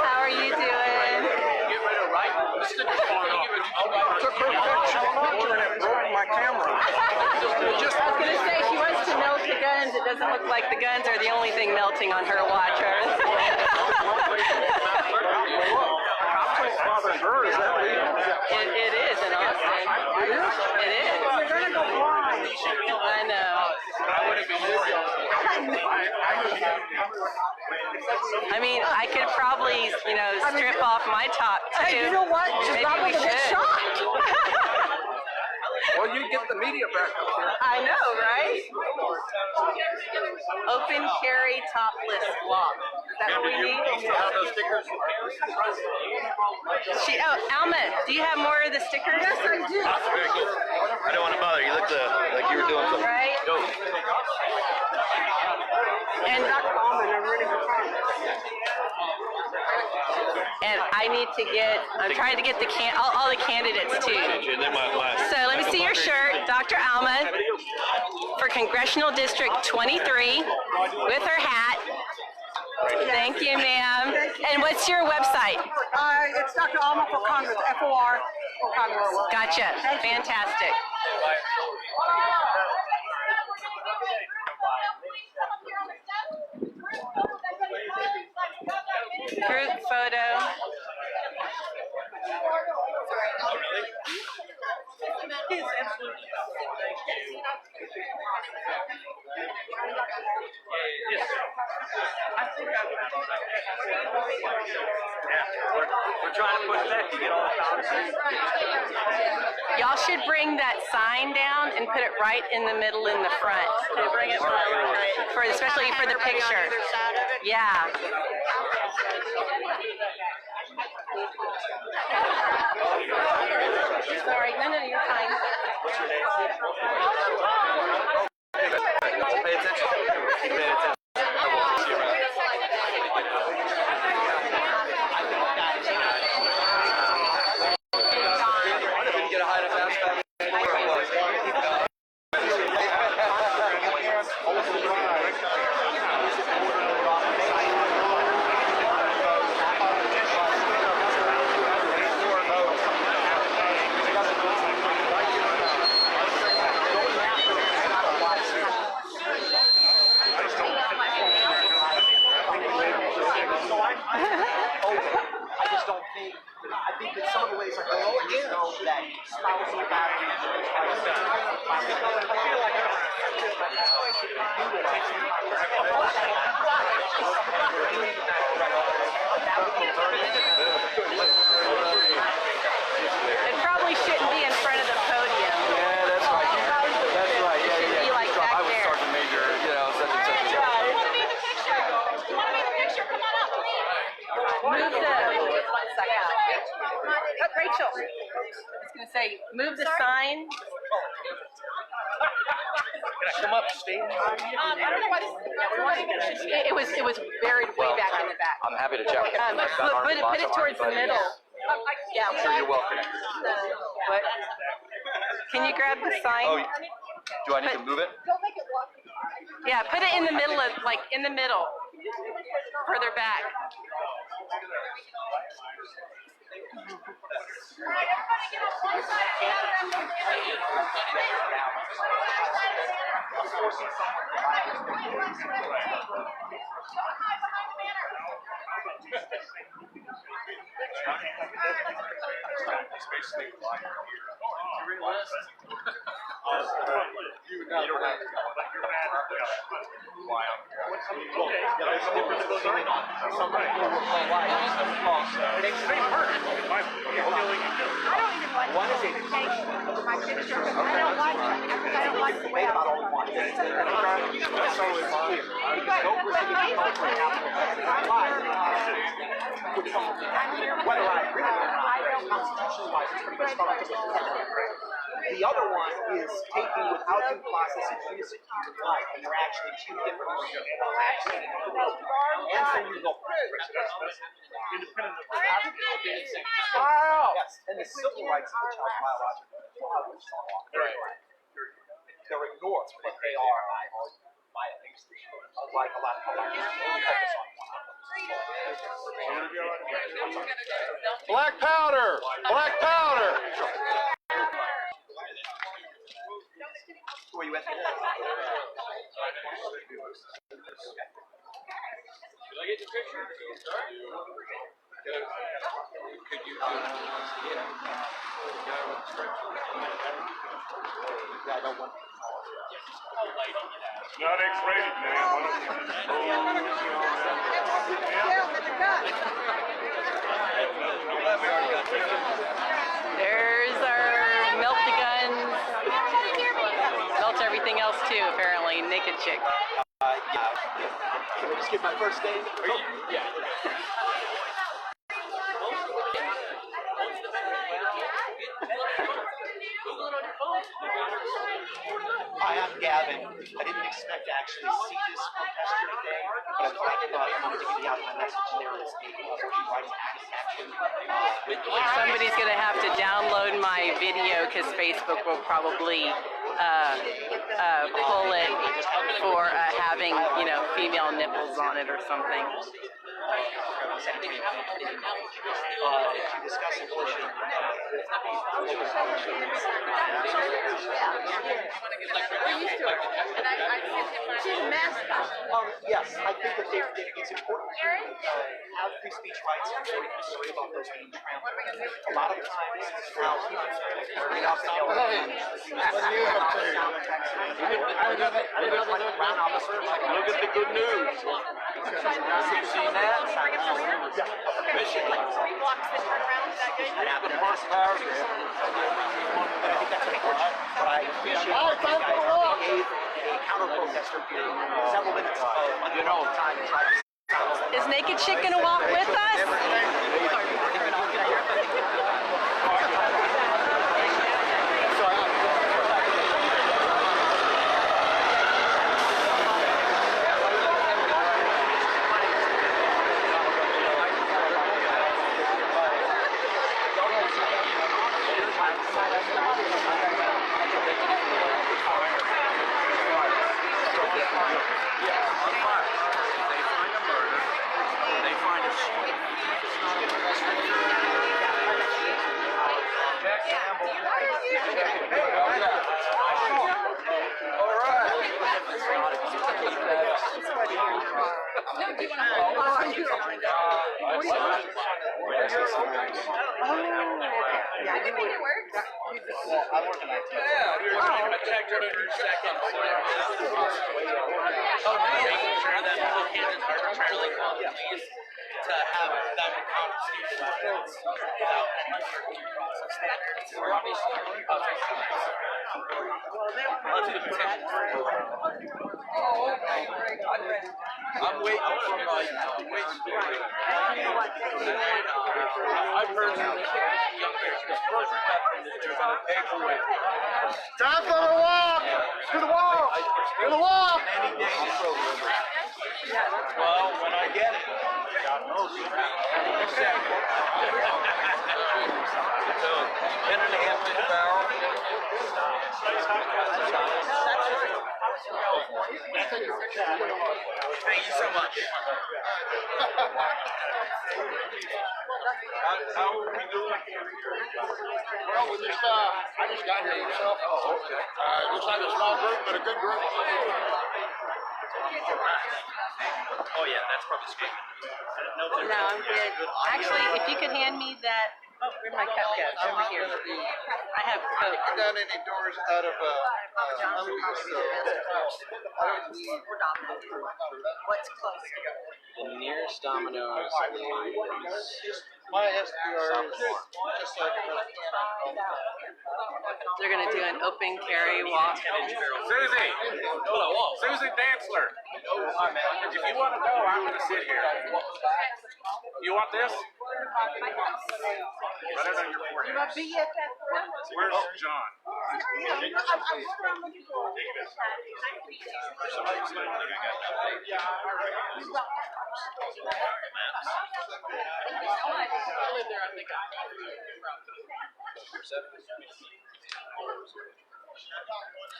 How are you doing? Took her picture and it broke my camera. I was going to say, she wants to melt the guns. It doesn't look like the guns are the only thing melting on her watch. I mean, I could probably, you know, strip off my top too. Hey, you know what? Just Maybe not we gonna get should. shot. Well, you get the media back up here. I know, right? Open carry topless walk. Is that what we need? Alma, do you have more of the stickers? Yes, I do. Very cool. I don't want to bother you. Look like you were doing something. Right? Go. And I need to get, I'm trying to get the all the candidates too. So let me see your shirt, Dr. Alma, for Congressional District 23, with her hat. Thank you, ma'am. And what's your website? It's Dr. Alma for Congress, FOR for Congress. Gotcha. Fantastic. Group photo. We're trying to push back to get all the conversations. Y'all should bring that sign down and put it right in the middle in the front. Bring it for especially for the picture. Yeah. Sorry, no, you're fine. Pay attention. Pay attention. I think that some of the ways I go know that spousal battery It probably shouldn't be in front of the podium. Yeah, that's right. That's right. Yeah, It should be like back I was there. Sergeant Major, you know, such and such. You want to be in the picture? You want to be in the picture? Come on up, please. Move the. Rachel. I was going to say, move the sign. Come up, Steve. I don't know why this. It was buried way back in the back. I'm happy to check. Put it towards the middle. Yeah. I'm sure you're welcome. What? Can you grab the sign? Oh, do I need to move it? Yeah, put it in the middle of, like, in the middle. Further back. Whether I agree with it or not, constitutionally-wise, it's pretty much fine. The other one is taking without due process and innocent human life, and they're actually two different things. And so you go, yes, and the civil rights of the child biological fathers are they're ignored, but they are violations. Like a lot of other focus on one. Black powder! Black powder! Who are you with? Should I get your picture? Could you Yeah, I don't want Not X-rated, man. There's our melt the guns. Melts everything else too, apparently. Naked chick. Yeah. Can I just get my first name? Yeah. Hi, I'm Gavin. I didn't expect to actually see this protester today, but I thought I wanted to get out my message there as a voting rights action. Somebody's gonna have to download my video because Facebook will probably pull it for having, you know, female nipples on it or something. To discuss abortion. She's a mascot. Yes, I think that it's important to have free speech rights and be concerned about those being trampled. A lot of times, now people bring up the Look at the good news. You've seen that? Like 3 blocks that turn around, is that good? the first paragraph. I think that's unfortunate, but I appreciate that you guys gave a counter-protester here several minutes of uninterrupted time to try to... Is Naked Chick gonna walk with us? I can make it work. I'm working on it. Yeah, you're going to check it in seconds. Oh, making sure that people can't arbitrarily call the police to have them confiscate weapons without any due process standards. We're obviously let's do the petition. I'm waiting for my I've heard some young Time for the walk! To the wall! To the wall! Well, when I get it, God knows. 10.5 inch barrel. Thank you so much. How are we doing? Well, I just got here myself. Oh, okay. Looks like a small group, but a good group. Oh yeah, that's probably screaming. No, I'm good. Actually, if you could hand me that. Oh, where'd my cup go? Over here. I have Coke. Done any doors out of Humvees, so I don't need. What's close? The nearest Domino's My SDR is just like They're gonna do an open carry walk. Susie! Susie Dantzler! If you want to go, I'm going to sit here. You want this? Right on your forehead. Where's John?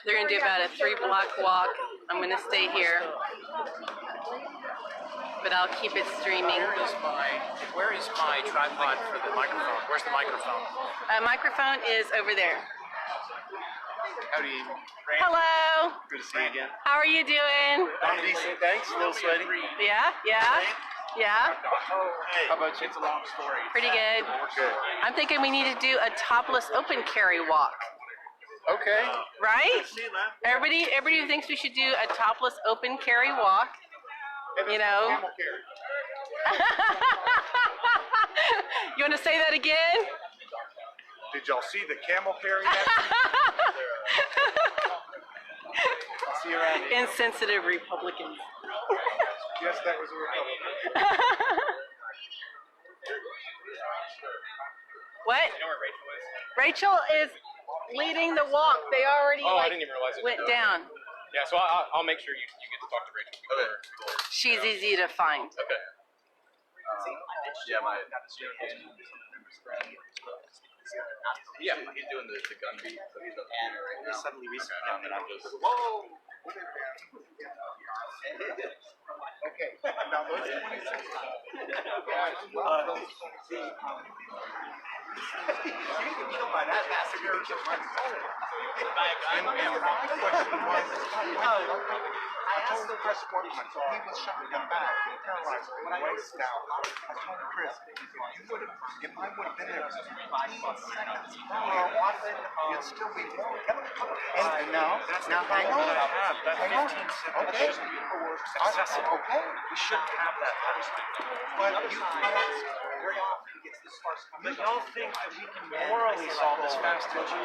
They're gonna do about a 3-block walk. I'm gonna stay here, but I'll keep it streaming. Where is my tripod for the microphone? Where's the microphone? Microphone is over there. Howdy. Hello. Good to see you again. How are you doing? I'm decent, thanks. A little sweaty. Yeah. How about you? It's a long story. Pretty good. Good. I'm thinking we need to do a topless open carry walk. Okay. Right? Everybody who thinks we should do a topless open carry walk, you know. Camel carry. You want to say that again? Did y'all see the camel carry? See you around here. Insensitive Republicans. Yes, that was a Republican. What? You know where Rachel is? Rachel is leading the walk. They already Oh, I didn't even realize it. went down. Yeah, so I'll make sure you get to talk to Rachel. Okay. She's easy to find. Okay. Yeah, he's doing the gun beat. So he's Suddenly recently found that I'm just. Whoa! What is that? Okay, now those 26 guys, You know by that massacre. and my question was, I told Chris Workman, so he was shot in the back and paralyzed from the waist down. I told Chris, if I would have been there for 15 seconds, you'd still be wrong. And now hang on. Hang on. Okay. Excessive. Okay. We shouldn't have that fast. But you But y'all think that we can morally solve this fast? That's what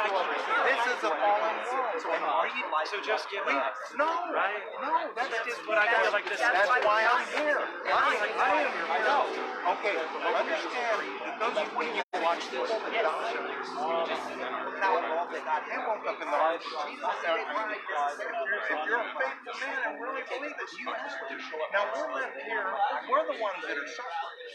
I keep hearing. This is a fallen world. So just give up. No, Right? no, that's just But I feel like this. That's why I'm here. I am here. No. Okay, understand that those when you watch this, they woke up in the heart of Jesus. If you're a faithful man and really believe it, you have to. Now we're left here, we're the ones that are suffering.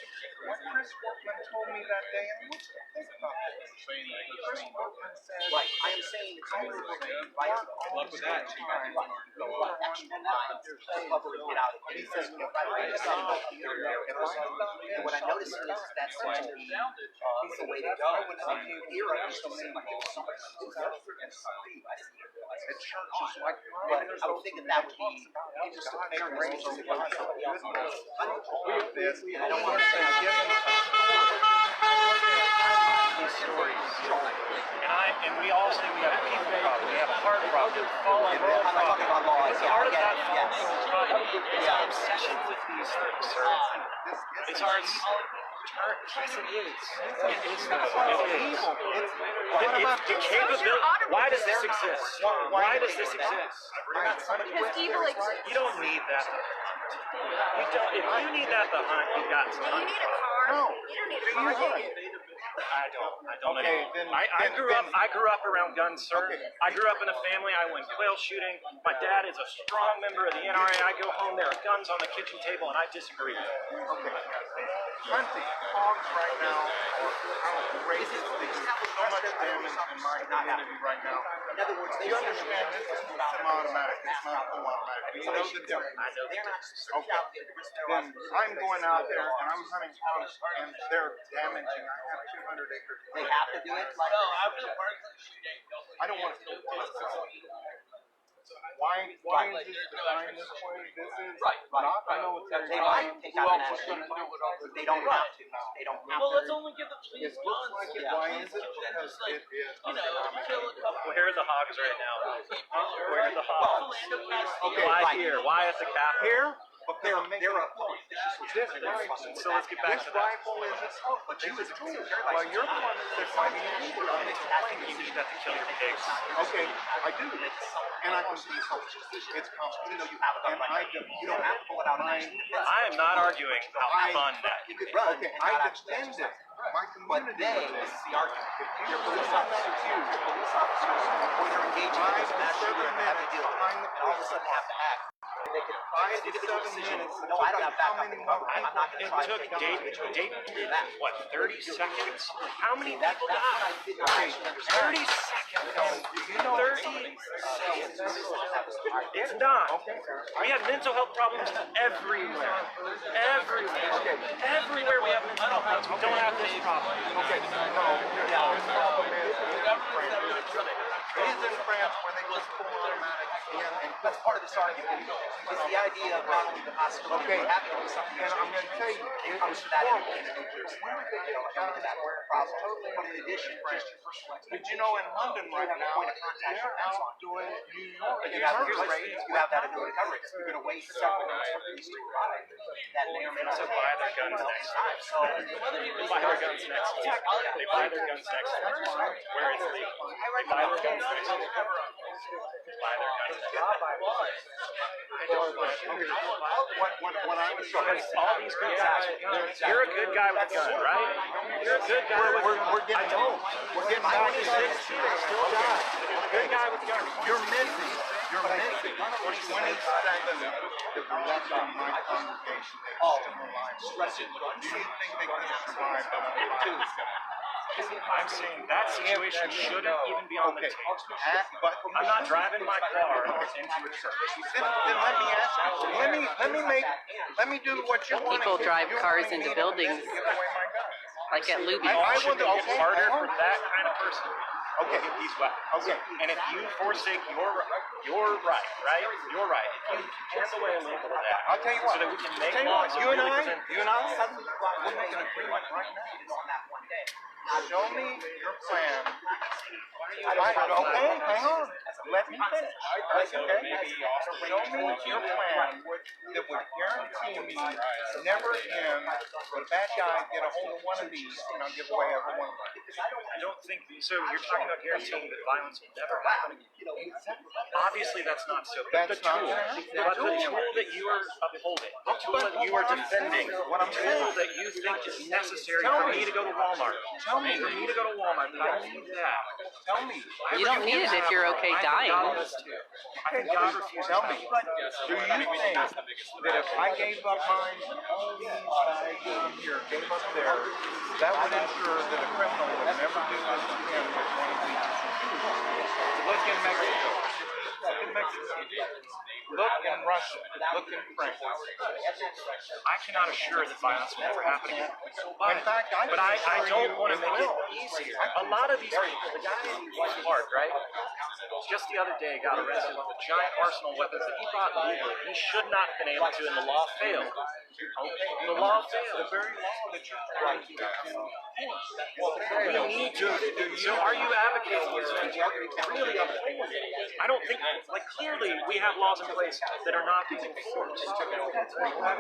What Chris Workman told me that day, and I want you to think about this. Chris Workman said, Right, I am saying it's only right. Good luck with that. Extra time to cover and get out of here. He says, if I read something here and there, and what I'm noticing is that seems to be the way to go. Here, I just don't see my at churches like but I would think that would be just a fair range to go on somebody else. And I don't want to say given These stories. And we all say we have a people problem, we have a heart problem, fallen world problem. Part of that fallen world problem is our obsession with these things, sir. It's our yes, it is. It is the evil. Why does this exist? Why does this exist? Because evil exists. You don't need that. You don't. If you need that to hunt, you got some. You need a car. No. You don't need a car, do you? I don't Okay, anymore. then- I grew up around guns, sir. Okay. I grew up in a family. I went quail shooting. My dad is a strong member of the NRA. I go home, there are guns on the kitchen table, and I disagree. Okay. Hunting hogs right now raises so much damage in my community right now. In other words, You understand this is semi-automatic, it's not full automatic. Do you know the difference? they're not Okay. Then I'm going out there and I'm hunting hogs and they're damaging. I have 200 acres. they have to do it like I don't want to kill Why is this designed this way? This is not the military. they might take out an action, but they don't have to. They don't have Well, to. let's only give the police It looks like it. Why is it? Because it is. Well, here are the hogs right now. Where are the hogs? Okay. Why here? Why at the Capitol? Here? But they're a So let's get back to this that. rifle is assault, but you is true. Well, you're the one that's fighting it. You need that to kill your pigs. Okay, I do. And I can see it's constitutional. And you don't have to pull it out. I am not arguing how fun that You could run. Okay, and I not actually defend it. My But community. this is the argument. Your police officers, when you're engaging in this matter, you're going to have to deal with it. And all of a sudden have to act. They can 5 to 7 minutes. No, I don't have How backup. many more I'm not going to It try to took take up Dayton, what, 30 seconds? How many That's people what I died? didn't actually understand. 30 seconds. 30 seconds. It's not. We have mental health problems everywhere. Everywhere we have mental health problems. We don't have this problem. Okay, no. The problem is it is in France where they just pull automatic in and that's part of this argument. It's the idea of not only the possibility of having something, and I'm going to tell you, it comes to that in New Jersey. That problem. But in addition, did you know in London right now, they're outdoing New York? you have that ability to cover it. You're going to waste several minutes for these three products that may or may not buy their guns next time. So, They buy their guns next time. They buy their guns next time. Where it's legal. They buy their guns next time. Buy their guns next What I was saying, all these good guys with guns. You're a good guy with a gun, right? You're a good guy with a gun. we're getting home. We're getting back to this. Still die. Good guy with a gun. You're missing 27 that were left on my congregation. Do you think they could have survived another 2? I'm saying that situation shouldn't even be on the table. But I'm not driving my car into a church. then let me ask you. Let me do what you want. People drive cars into buildings like at Luby's. I will Shouldn't do. it get harder for that kind of person Okay. to get these weapons? Okay. And if you forsake your right, if you chip away a little bit of that, I'll tell you what. so that we can make Tell you laws what, that you and really I, present we'll make an agreement right now. Show me your plan. Okay, hang on. Let me finish. Okay? Show me your plan that would guarantee me never again would that guy get a hold of one of these and I'll give away every one of them. I don't think so. You're talking about guaranteeing that violence will never happen again. Obviously, that's not so. But That's the not tool, gonna happen. but the tool that you are upholding, the tool that you are defending, the tool that you think is necessary for me to go to Walmart. Tell me. For me to go to Walmart, that I need that. Tell me. You don't need it if you're okay dying. I think God refuses. Tell me. Do you think that if I gave up mine and all these guys down here gave up theirs, that would ensure that a criminal would never do this again with one of these? Look in Mexico. Look in Mexico. Look in Russia. Look in France. I cannot assure that violence will never happen again. In fact, I don't want to make it easier. A lot of these people, the guy in Park, right? Just the other day got arrested with a giant arsenal of weapons that he brought legally. He should not have been able to, and the law failed. The law failed. the very law that you're trying to We need to. So are you advocating really uphold it? I don't think, like, clearly we have laws in place that are not being enforced. I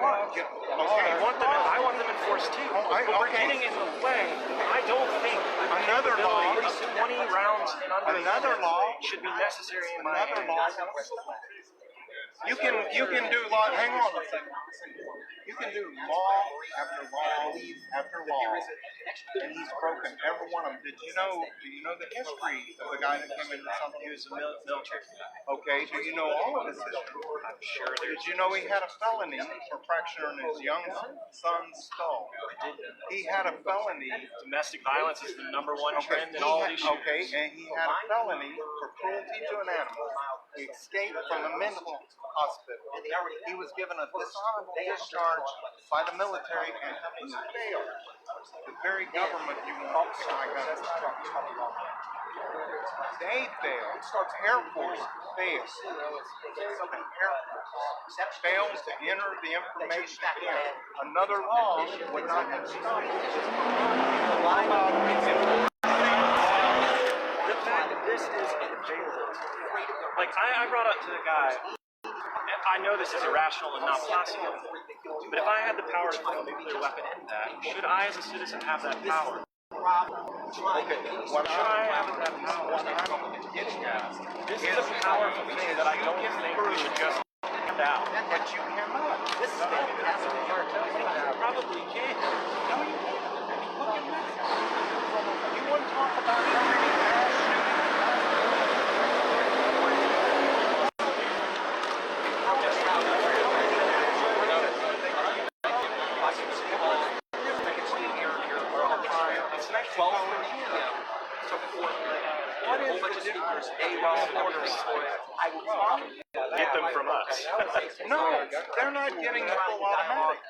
want them enforced too. But we're getting in the way. I don't think Another law. 20 rounds and under Another law. should be necessary in my Another law. You can do law. Hang on a second. You can do law after law after law, and he's broken every one of them. Do you know the history of the guy that came into something? He was a military. Okay. Do you know all of his history? I'm sure Did you know he had a felony for fracturing his young son's skull? He had a felony. domestic violence is the number one trend in all these shootings. Okay, and he had a felony for cruelty to an animal. He escaped from a mental hospital. He was given a dishonorable discharge by the military, and he failed. The very government you want to buy guns. They failed. Air Force failed. Air Force fails to enter the information in. Another law would not have stopped it. The fact that this is available. Like, I brought up to the guy, and I know this is irrational and not possible, but if I had the power to put a nuclear weapon in that, should I as a citizen have that power? Should I have that power? This is a powerful thing that I don't think we should just hand out. But you cannot. This is probably can. No, you can't. Look at Mexico. You want to talk about how many mass What whole bunch of speakers, well supporters. I will Get them from us. No, they're not getting the full automatic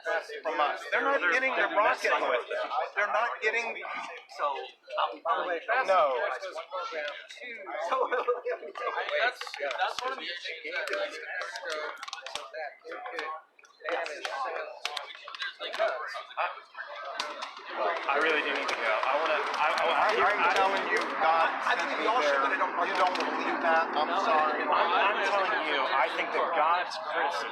from us. They're not getting the rocket with them. They're not getting. So, No. that's one of the issues. I really do need to go. I'm telling you, God sent me there. You don't believe that? I'm sorry. I'm telling you, I think that God's criticism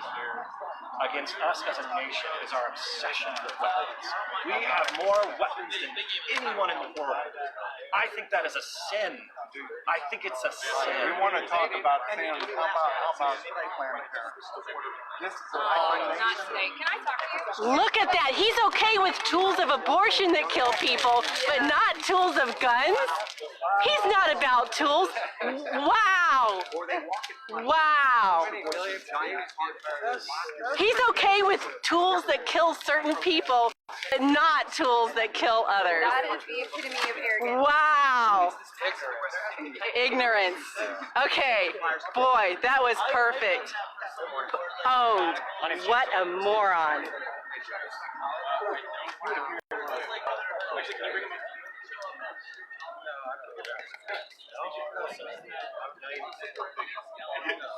against us as a nation is our obsession with weapons. We have more weapons than anyone in the world. I think that is a sin. I think it's a sin. We want to talk about sin. How about Planned Parenthood? This is Not today. Can I talk to you? Look at that. He's okay with tools of abortion that kill people, but not tools of guns? He's not about tools. Wow. Wow. He's okay with tools that kill certain people, but not tools that kill others. That is the epitome of arrogance. Wow. Ignorance. Okay. Boy, that was perfect. Owned. What a moron.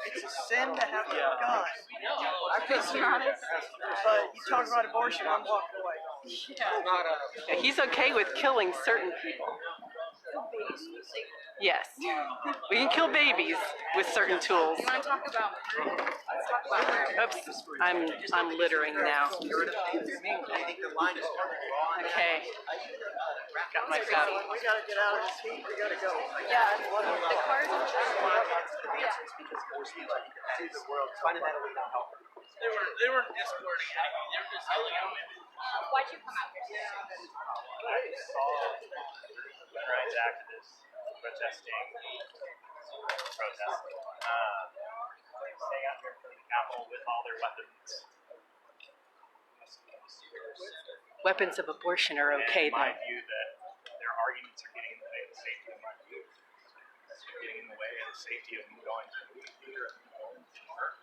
It's a sin to have a gun. But you talk about abortion, I'm walking away. Yeah, he's okay with killing certain people. Yes. We can kill babies with certain tools. You want to talk about? Let's talk about. Oops. I'm littering now. Okay. Got my stuff. We gotta get out of this heat, we gotta go. Yeah, the cars are just. They weren't escorting anything. They were just yelling at me. Why'd you come out here? I saw human rights activists protesting, staying out here from the Capitol with all their weapons. Weapons of abortion are okay, in my though. view, that their arguments are getting in the way of the safety of my view. Getting in the way of the safety of me going to a movie theater and going to church.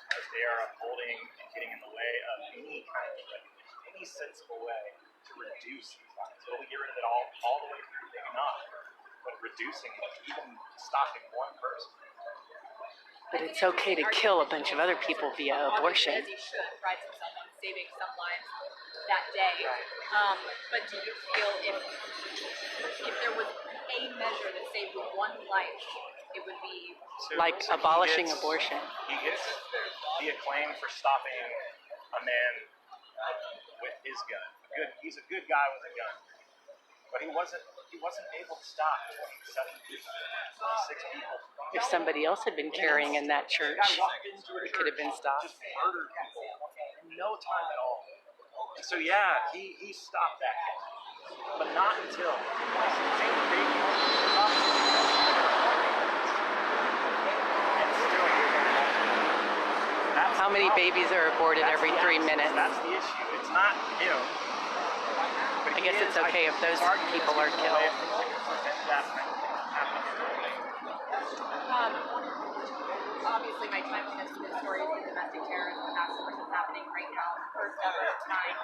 Because they are upholding and getting in the way of any kind of regulation, any sensible way to reduce these lines. Will we get rid of it all the way through? Maybe not. But reducing it, even stopping one person. But it's okay to kill a bunch of other people via abortion. As he should, prides himself on saving some lives that day. But do you feel if there was a measure that saved one life, it would be Like abolishing abortion. He gets the acclaim for stopping a man with his gun. He's a good guy with a gun. But he wasn't able to stop 27 people, 26 people. If somebody else had been carrying in that church, it could have been stopped. Just murdered people in no time at all. And so yeah, he stopped that. But not until How many babies are aborted every 3 minutes? That's the issue. It's not him. I guess it's okay if those people are killed. obviously my time connects to this story is the domestic terrorism massacre that's happening right now. First ever time how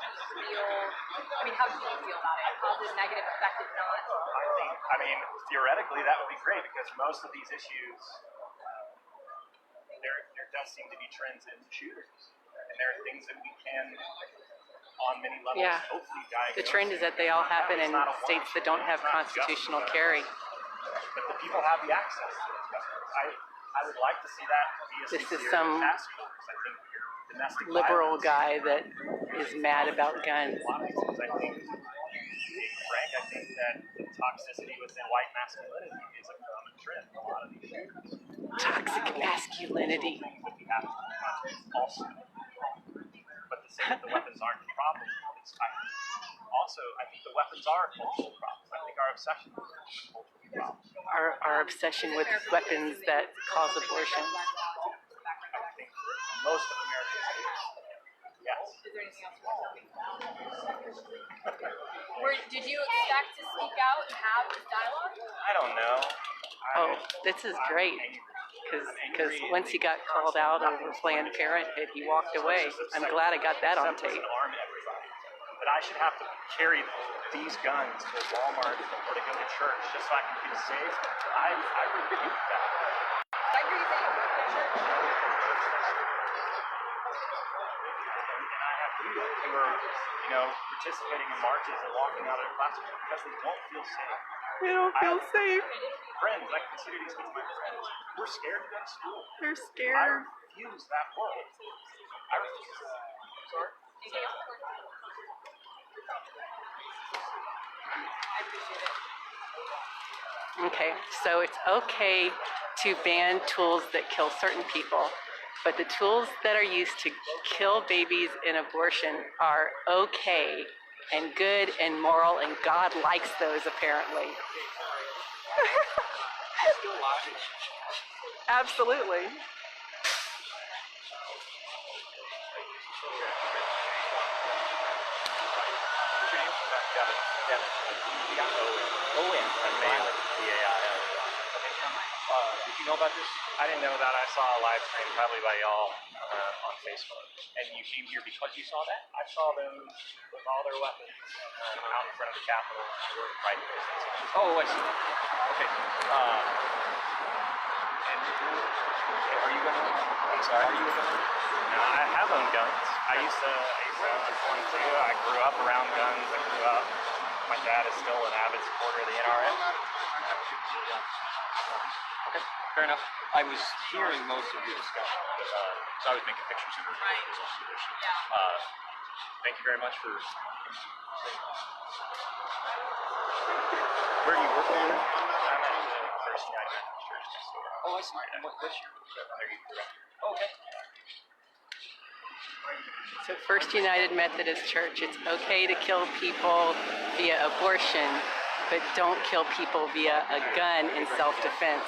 do you feel about it? Positive, negative, effective, not? I mean, theoretically that would be great because most of these issues, there does seem to be trends in shooters. And there are things that we can, on many levels, hopefully diagnose. The trend is that they all happen in states that don't have constitutional carry. But the people have the access to those weapons. I would like to see that be a This is sincere some task force. I think domestic liberal violence, guy that is mad about guns. a lot of things, I think, being frank, I think that the toxicity within white masculinity is a common trend in a lot of these shooters. Toxic masculinity. Things that we have to confront also. But to say that the weapons aren't the problem, I think the weapons are a cultural problem. I think our obsession with them is a cultural problem. Our obsession with weapons that cause abortion. I think most of Americans do. Yes. Is there anything else you want to tell me? Did you expect to speak out and have this dialogue? I don't know. Oh, this is great. Because once he got called out over Planned Parenthood, he walked away. I'm glad I got that on tape. Arm everybody. That I should have to carry these guns to Walmart or to go to church just so I can feel safe. I rebuke that. I agree with you. And I have youth who are, participating in marches and walking out of their classroom because they don't feel safe. They don't feel safe. Friends, I consider these kids my friends. We're scared to go to school. They're I scared. refuse that world. I refuse that. Sorry? Okay, so it's okay to ban tools that kill certain people, but the tools that are used to kill babies in abortion are okay and good and moral, and God likes those apparently. Absolutely. Did you know about this? I didn't know that. I saw a live stream probably by y'all on Facebook. And you came here because you saw that? I saw them with all their weapons out in front of the Capitol. Right. Oh, I see. Okay. And are you gonna? I'm sorry. Are you gonna? No, I have owned guns. I used to own one too. I grew up around guns. I grew up. My dad is still an avid supporter of the NRA. Okay, fair enough. I was hearing most of your discussion, so I was making pictures of it. Right. Thank you very much for. Where do you work at? I'm at the First United Methodist Church. Oh, I see. And what's your? Are you correct? Okay. So First United Methodist Church, it's okay to kill people via abortion, but don't kill people via a gun in self-defense.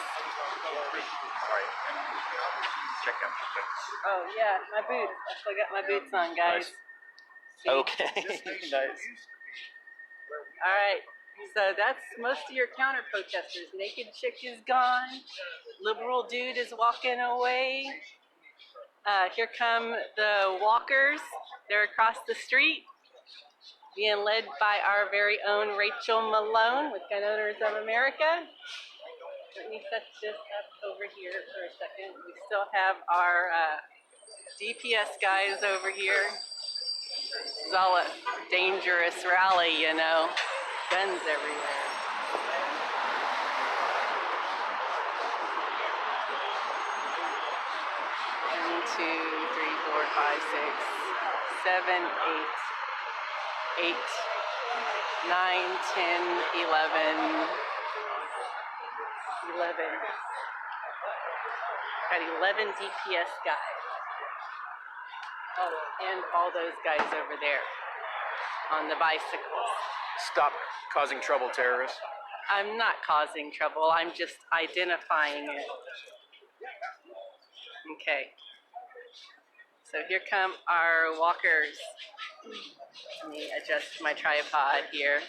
Right. Check out the boots. Oh yeah, my boots. I still got my boots on, guys. See? Okay. Nice. All right. So that's most of your counter protesters. Naked chick is gone. Liberal dude is walking away. Here come the walkers. They're across the street, being led by our very own Rachel Malone with Gun Owners of America. Let me set this up over here for a second. We still have our DPS guys over here. This is all a dangerous rally, you know. Guns everywhere. 1, 2, 3, 4, 5, 6, 7, 8, 8, 9, 10, 11. 11. Got 11 DPS guys. Oh, and all those guys over there on the bicycles. Stop causing trouble, terrorists. I'm not causing trouble. I'm just identifying it. Okay. So here come our walkers. Let me adjust my tripod here.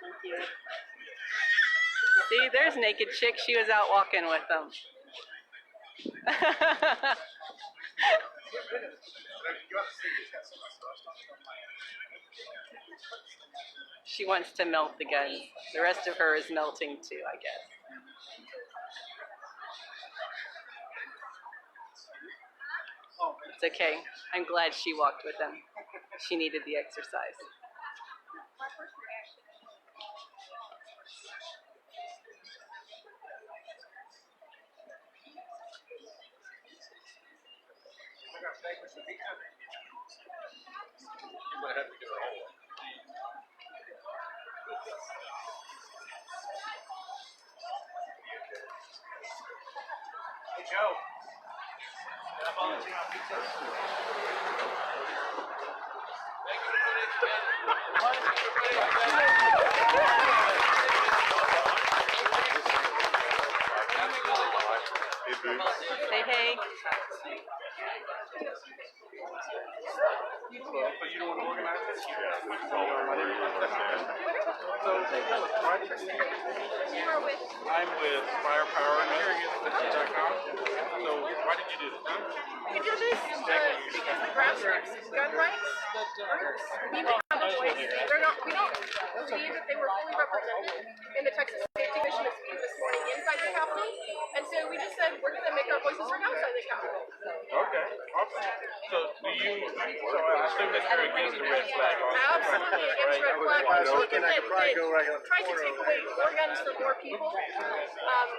Thank you. See, there's Naked Chick. She was out walking with them. She wants to melt the guns. The rest of her is melting too, I guess. It's okay. I'm glad she walked with them. She needed the exercise. Hey, Joe. Can I volunteer on pizza? Thank you for Say hey. So you don't want to organize this? I'm with Firepower American.com. So why did you do this? We do this because the grassroots gun rights need to have a voice. We don't believe that they were fully represented in the Texas Safety Commission that's meeting this morning inside the Capitol. And so we just said we're going to make our voices heard outside the Capitol. Okay, awesome. So do you, so I assume that you're against the red flag. Absolutely against red flag. Anything that tries to take away more guns from more people,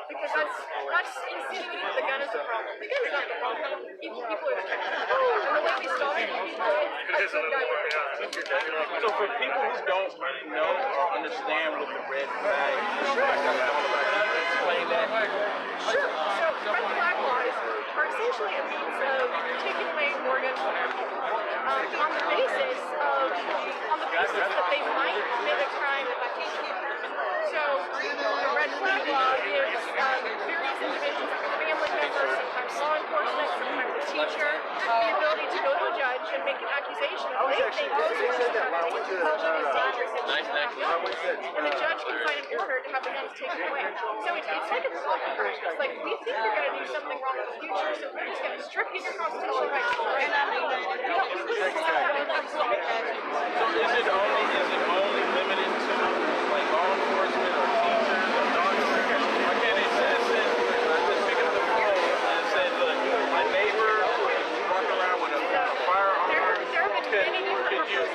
because that's insinuating that the gun is the problem. The gun is not the problem. People are the problem. And the way we stop it, people is a good guy with it. So for people who don't really know or understand what the red flag is, explain that. Sure. So red flag laws are essentially a means of taking away more guns from people on the basis that they might commit a crime if I take it. So the red flag law gives various individuals, family members, sometimes law enforcement, sometimes a teacher, the ability to go to a judge and make an accusation if they think this person is dangerous and should not have guns. And the judge can sign an order to have the guns taken away. So it's like a block approach. It's like we think you're going to do something wrong in the future, so we're just going to strip you of your constitutional rights. We wouldn't accept that in our So is it only limited to like law enforcement or teachers or doctors? Why can't they say just pick up the phone and say, look, my neighbor walking around with a firearm? There have been many different proposals.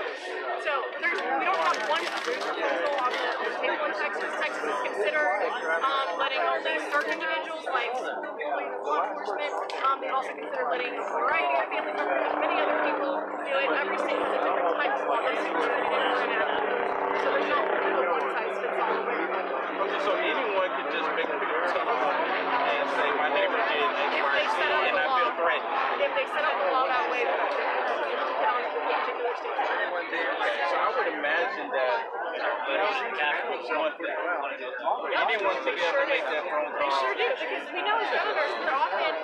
So we don't have one proposal on the table in Texas. Texas has considered letting only certain individuals, like law enforcement. They also considered letting a variety of family members and many other people do it. Every state has a different type of law that's considered inadequate. So there's not a one size fits all. Okay, so anyone can just make a petition and say my neighbor did X, Y, Z, and I feel threatened. If they set up the law that way, then on particular states. Okay, so I would imagine that anyone to be able to make that phone call. They sure do, because we know as governors we're often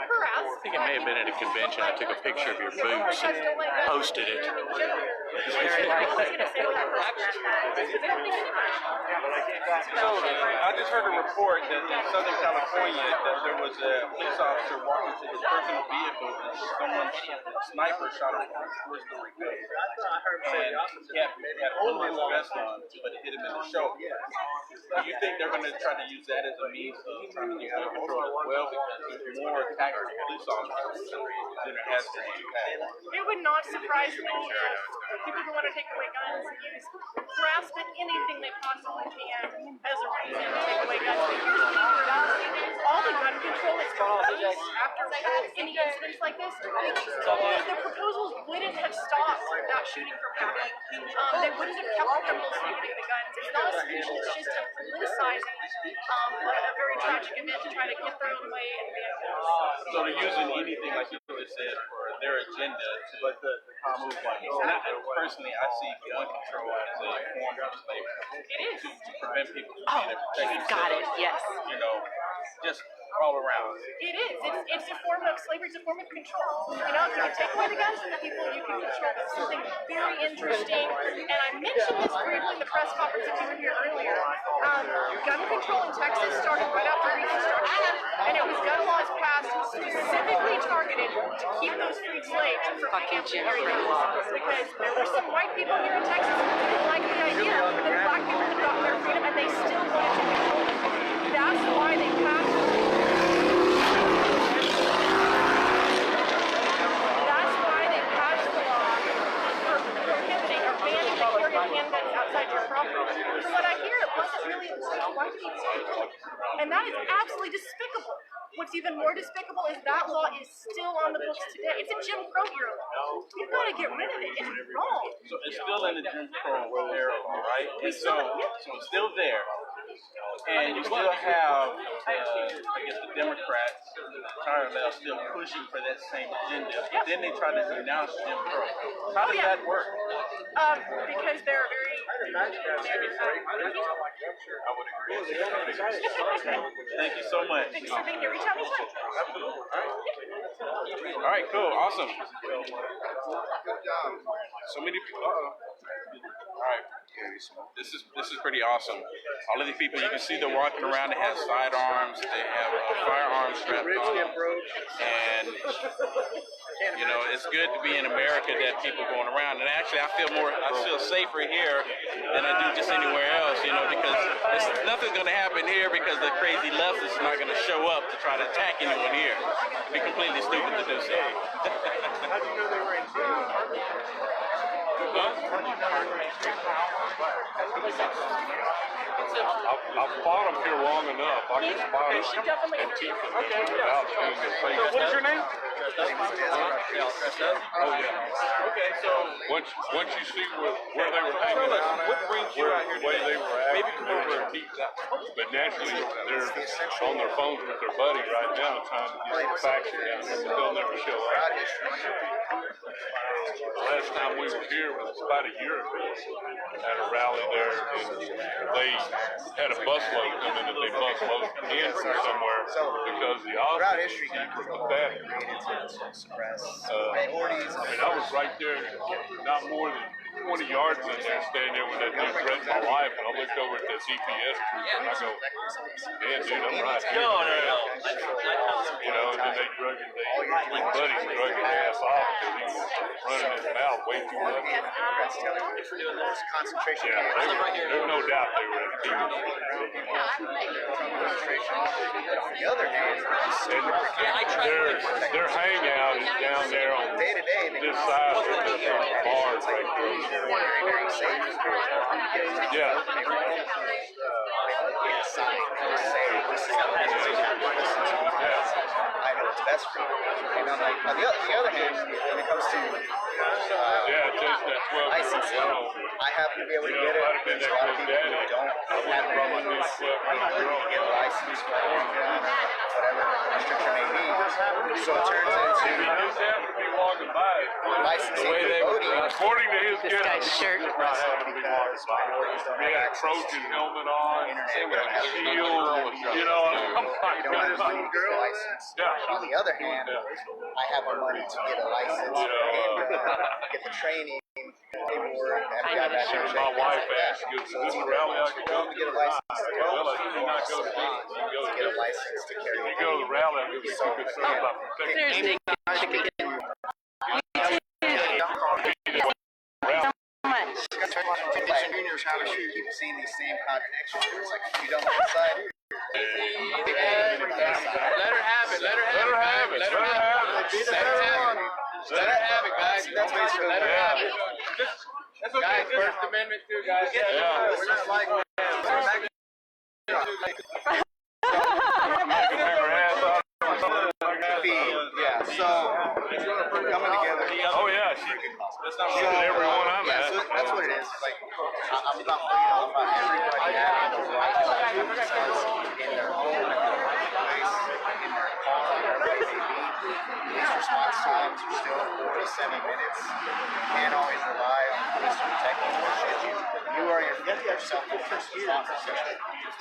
harassed. I think it may have been at a convention. I took a picture of your boots and posted it. So I just heard a report that in Southern California that there was a police officer walking to his personal vehicle and someone's sniper shot him from a four-story building. And he had a bulletproof vest on, but it hit him in the shoulder. Do you think they're going to try to use that as a means of trying to get gun control as well? Because there's more attacks on police officers than there has been in the past. It would not surprise me if people who want to take away guns use grasp at anything they possibly can as a reason to take away guns. But here's the thing, all the gun control that's proposed after any incidents like this, the proposals wouldn't have stopped that shooting from happening. They wouldn't have kept criminals from getting the guns. It's not a solution, it's just a politicizing a very tragic event to try to get their own way and be So they're using anything, like you said, for their agenda to move like personally, I see gun control as a form of slavery. It is. To prevent people from Oh, being able to protect got it, themselves, yes. You know, just all around. It is. It's a form of slavery. It's a form of control. You know, if you take away the guns from the people, you can control them. Something very interesting. And I mentioned this briefly in the press conference that you were here earlier. Gun control in Texas started right after Reconstruction, and it was gun laws passed specifically targeted to keep those freed slaves from being able to carry guns. Because there were some white people here in Texas who didn't like the idea that black people had gotten their freedom, and they still wanted to control them. That's why they passed. That's why they passed the law for prohibiting or banning the carry of handguns outside your property. From what I hear, it wasn't really important white people. And that is absolutely despicable. What's even more despicable is that law is still on the books today. It's a Jim Crow era law. We've got to get rid of it. It's wrong. So it's still in the Jim Crow era, right? And so it's still there. And you still have, I guess, the Democrats, still pushing for that same agenda. But then they try to denounce Jim Crow. How does that work? Because they're very Thank you so much. Thanks for being here. Reach out anytime. All right, cool, awesome. So many people. All right, this is pretty awesome. All of these people, you can see they're walking around. They have sidearms. They have firearms strapped on them. And you know, it's good to be in America that people going around. And actually, I feel safer here than I do just anywhere else. You know, because nothing's going to happen here because the crazy leftists are not going to show up to try to attack anyone here. It'd be completely stupid to do so. How do you know they were in I've fought them here long enough. I can spot them and keep them without doing the thing. So what is your name? Oh, yeah. Okay, so once you see where they were hanging out, what brings you out here the way they were acting, they were going to keep that. But naturally, they're on their phones with their buddy right now trying to get the facts down, but they'll never show up. The last time we were here was about a year ago at a rally there, and they had a busload come in and they busloaded in from somewhere because the officers were pathetic. I mean, I was right there, not more than 20 yards in there, standing there when that dude threatened my life, and I looked over at the DPS crew and I go, man, dude, I'm right here. No. You know, and then they drug his ass off because he was running his mouth way too much. Concentration. Yeah, there's no doubt they were at the TV. On the other hand, Their hangout is down there on this side of the bars right there. very safe. Yeah. I know what's best for you. And I'm like, on the other hand, when it comes to licensing, I happen to be able to get it. There's a lot of people who don't have the ability to get a license or whatever the restriction may be. So it turns into licensing for voting. According to his This guy's shirt. not having to be walked by. He had a Trojan helmet on, shield, you know, I'm like, On the other hand, I have the money to get a license, get the training, my wife asked, goes, is this a rally I could go to? get a license Well, I do not go to this. You go to get a license to carry. You go to the rally, I'm going to do good stuff about protecting There's Nick. Juniors how to shoot. Keep seeing these same contradictions. It's like if you don't decide. Let her have it. Let her have it. Let her have it. Let her have it, guys. That's basically Let her have it. That's okay. Guys, First Amendment too, guys. We're not like so coming together. Oh yeah, she did everyone I'm at. So that's what it is. Like I'm about freedom, about everybody having the right to in their own place, in their car, wherever they may be. These response times are still 4 to 7 minutes. You can't always rely on police to protect you. You are yourself the first response.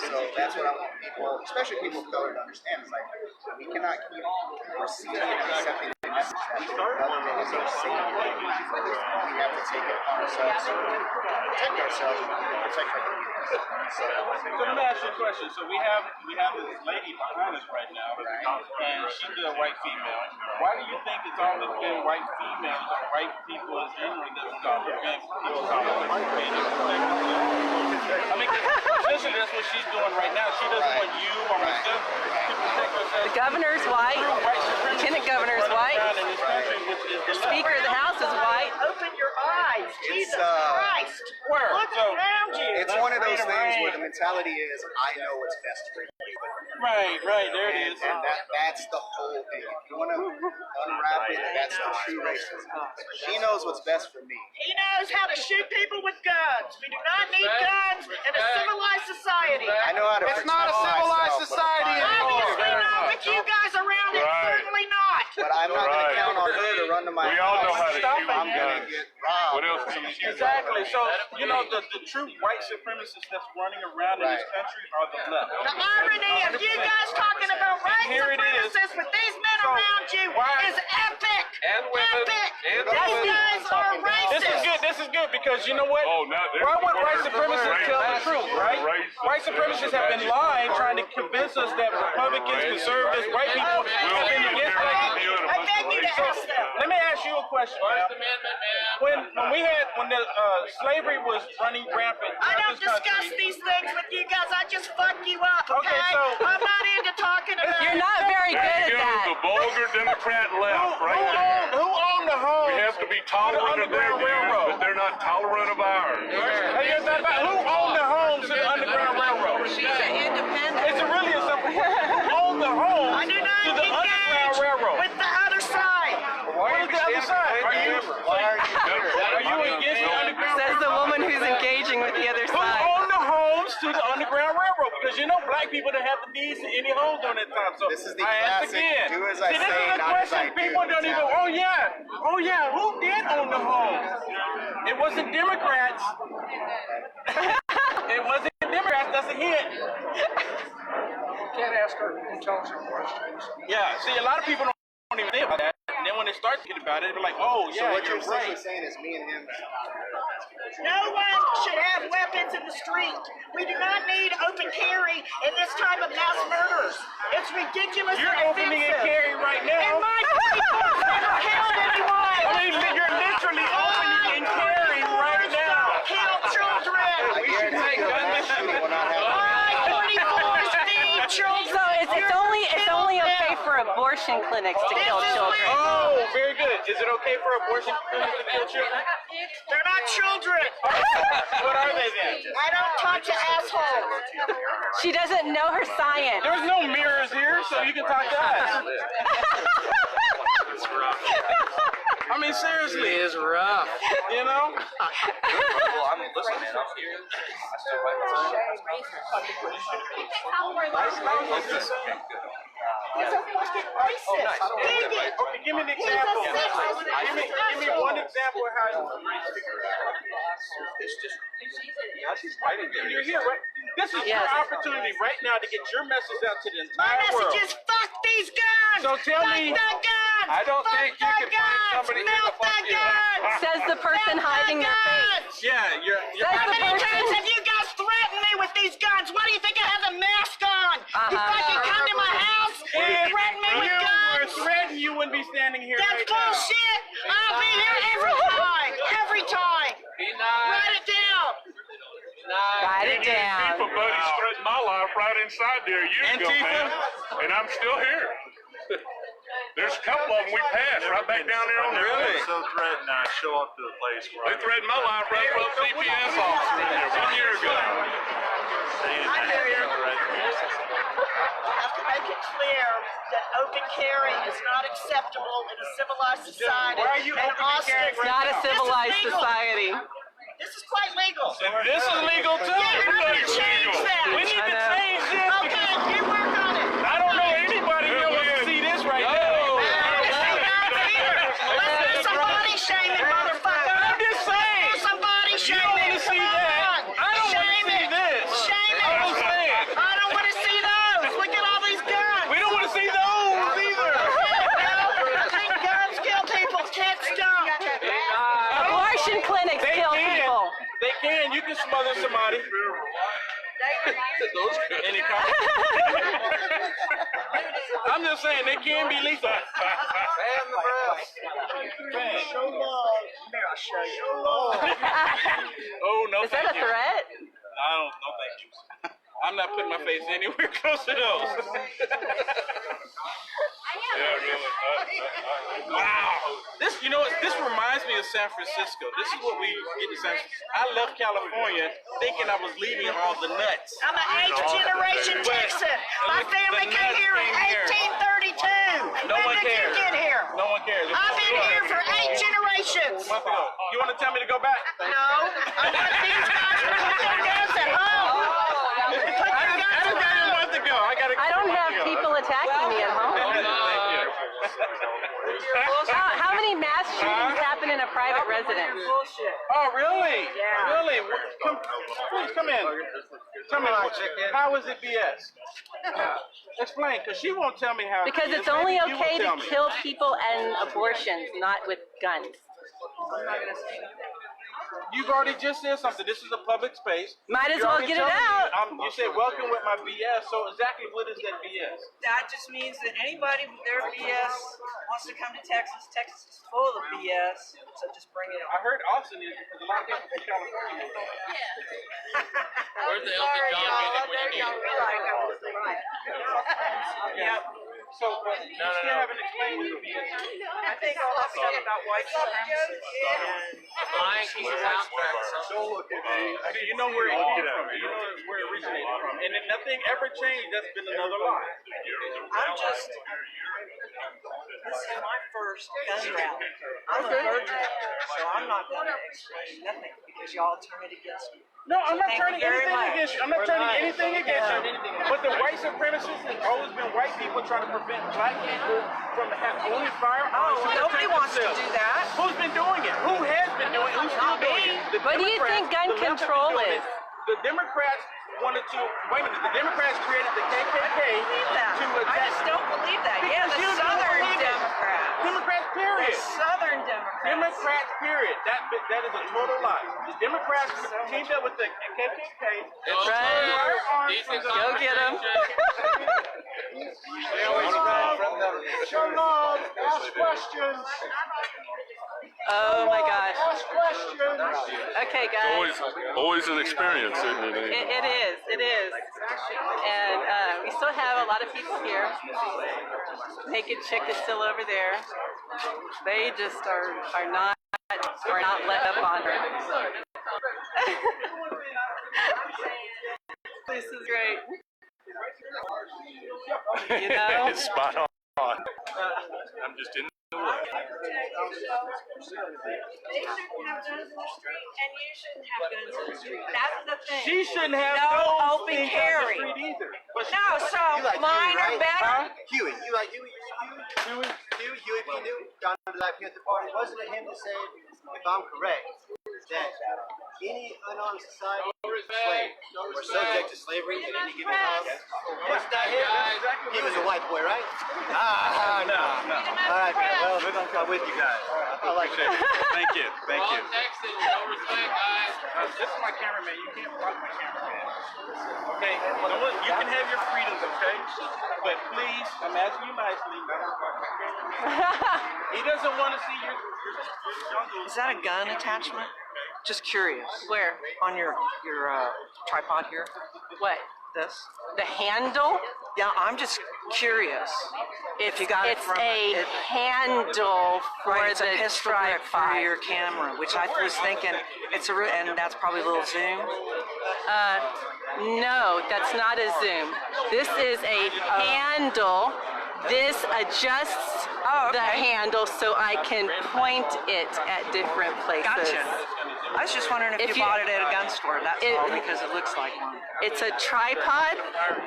So that's what I want people, especially people of color, to understand. It's like we cannot keep receiving and accepting the message that the government is receiving. We have to take it upon ourselves to protect ourselves and protect our communities. So let me ask you a question. So we have this lady behind us right now, and she's a white female. Why do you think it's always been white females or white people in general that's prevent people from being able to protect themselves? I mean, essentially that's what she's doing right now. She doesn't want you or myself to protect ourselves. The governor's white. Lieutenant governor's white. The Speaker of the House is white. Open your eyes. Jesus Christ. Look around you. It's one of those things where the mentality is, I know what's best for you. Right, there it is. And that's the whole thing. If you want to unwrap it, that's the true racism. She knows what's best for me. He knows how to shoot people with guns. We do not need guns in a civilized society. I know how to protect myself. Obviously not with you guys around it. Certainly not. But I'm not going to count on her to run to my We all know how to Stop shoot it. I'm gonna guns. get robbed. What else can you shoot? Exactly. So, you know, the true white supremacists that's running around in this country are the left. The irony of you guys talking about white Here it is. supremacists with these men So, around you why- is epic. And women. Epic. And These women. guys are racist. This is good because you know what? Oh, now there's Why would the white word supremacists tell the racist. truth, right? Racist. White supremacists have been lying, trying to convince us that Republicans, conservatives, white people have been against black people. I beg you to ask them. Let me ask you a question, First man. Amendment, man. When the slavery was running rampant, I throughout don't this discuss country, these things with you guys. I just fuck you up, okay? Okay, so- I'm not into talking about You're not very good There at you go, that. the vulgar Democrat left right there. who owned the homes? We have to be tolerant of their Underground views, Railroad. but they're not tolerant of ours. Have you ever thought about who owned the homes to the Underground Railroad? She's an independent. It's really a simple. Who owned the homes I do not to the Underground engage Railroad? with the other side. What is the other side? Are you against the Underground Says the woman who's engaging with the other Who side. owned the homes to the Underground Railroad? Because you know black people didn't have the deeds to any homes during that time. So This is the I ask classic, again. do as I See, this say, is a not as question I do people don't even. Oh yeah, who did own the homes? It wasn't Democrats. It wasn't Democrats. That's a hint. Can't ask her intelligent questions. Yeah. See, a lot of people don't even think about that. And then when they start thinking about it, they're like, oh So yeah, what you're you're right. essentially saying is me and him. No one should have weapons in the street. We do not need open carry in this time of mass murders. It's ridiculous You're and opening and offensive. carrying right And now. my people never killed anyone. I mean, you're literally opening and carrying right now. Kill children. I guarantee you, a mass shooting will not happen. I 44 feed children. So it's only okay for abortion clinics to kill children. Oh, very good. Is it okay for abortion clinics to kill children? They're not children. What are they then? I don't talk to assholes. She doesn't know her science. There's no mirrors here, so you can talk to us. I mean, seriously. It is rough. You know? Well, I'm listening. I'm here. I still write my time. He's a fucking racist. Dang it. Okay, give me an example. He's a sexist. Give me one example of how It's just. She's fighting there. you're here, right? This is your opportunity right now to get your message out to the My entire world. message is fuck these guns. So tell fuck me- the guns. I don't fuck think you the can find guns. somebody who Melt will fuck the you. guns. Says the person Melt hiding the their face. guns. Yeah, you're Says How the many person. times have you guys threatened me with these guns? Why do you think I have the mask on? You fucking come to my house and you threaten me with guns? threatening you wouldn't be standing here That's right now. bullshit. I'll be here every time. Every time. Be nice. Write it down. Write it down. Antifa buddies threatened my life right inside there years ago, man. And I'm still here. There's a couple of them we passed right back down there on the road. So threatened, I show up to the place where They threatened my life right from a CPS officer in there 1 year ago. I hear you. I have to make it clear that open carry is not acceptable in a civilized society. Why are you And openly Austin, carrying It's not a this is civilized legal. society. This is quite legal. This is legal too. Yeah, we need to change that. We need to change this. Okay, you work on it. I don't know anybody here wants to see this right now. Let's do some body shaming, motherfucker. I'm just saying. Do some body You don't shaming. want to see Come that. on. I don't want to Shame see it. this. Shame it. I'm saying. I don't want to see those. Look at all these guns. We don't want to see those either. I think guns kill people. Tits don't. Abortion clinics They kill can. people. They can. You can smother somebody. Those good. Any kind. I'm just saying they can be lethal. Man, the breath. Show love. Show your love. Oh no, Is that thank a you. threat? I don't. No, thank you. I'm not putting my face anywhere close to those. Yeah, really. Wow. This, you know, this reminds me of San Francisco. This is what we get in San Francisco. I left California thinking I was leaving all the nuts. I'm an 8th generation Texan. My family came here in 1832. No one When did you cares. get here? No one cares. I've been here for 8 generations. A month ago. You want to tell me to go back? No, I want these guys to put their guns at home. Put their guns I at just got here a home. month ago. I don't have people attacking me at home. Thank you. How many private residence. Oh, really? Yeah. Really? Please come in. Tell me, how is it BS? Explain, because she won't tell me how. Because it is. it's only Maybe you will okay tell to me. kill people and abortions, not with guns. You've already just said something. This is a public space. Might as You're well already get it telling me, out. you said welcome with my BS. So exactly what is that BS? That just means that anybody with their BS wants to come to Texas. Texas is full of BS, so just bring it I on. heard Austin is because a lot of people from California. Where's the Elton John music when you need it? Yep. So you still haven't explained the BS. I think all that stuff about white supremacy and Lying piece of soundtrack. Don't look at me. You know where it came from. You know where it originated from. And if nothing ever changed, that's been another lie. this is my first gun rally. I'm a virgin, so I'm not going to explain nothing because y'all turn it against me. No, I'm not Thank turning you very anything much. against you. I'm not turning anything against you. But the white supremacists has always been white people trying to prevent black people from owning firearms. Oh, nobody wants to do that. Who's been doing it? Who has been doing it? Who's still doing it? What do you think gun control is? The Democrats wanted to, wait a minute, the Democrats created the KKK to attack. I just don't believe that. Yeah, the Because you don't Southern believe it. Democrats. Democrats, period. The Southern Democrats. Democrats, period. That is a total lie. The Democrats teamed up with the KKK. Go get them. Shalom, ask questions. Oh my gosh. Ask questions. Okay, guys. Always an experience, isn't it? It is. It is. And we still have a lot of people here. Naked Chick is still over there. They just are not let up on her. This is great. You know? It's spot on. I'm just in the way. They shouldn't have guns in the street, and you shouldn't have guns in the street. That's the thing. She shouldn't have no open things carry. on the street either. But No, so mine are better. Huey, you like Huey? Huey P. Newton, down to the Black Panther Party. Wasn't it him that said, if I'm correct, that any unarmed society is slave or subject to slavery at any given time? Wasn't that him? He was a white boy, right? No. All right, man. Well, I'm with you guys. I like it. Thank you. Thank you. Texting, no respect, guys. This is my cameraman. You can't block my cameraman. Okay? You can have your freedoms, okay? But please, I'm asking you nicely. He doesn't want to see your jungle. Is that a gun attachment? Just curious. Where? On your tripod here. What? This. The handle? Yeah, I'm just curious. If you got it It's from a handle for right, it's the a pistol grip for tripod. your camera, which I was thinking it's a and that's probably a little zoom. No, that's not a zoom. This is a handle. This adjusts the handle so I can point it at different places. Gotcha. I was just wondering if you bought it at a gun store. That's all because it looks like one. It's a tripod.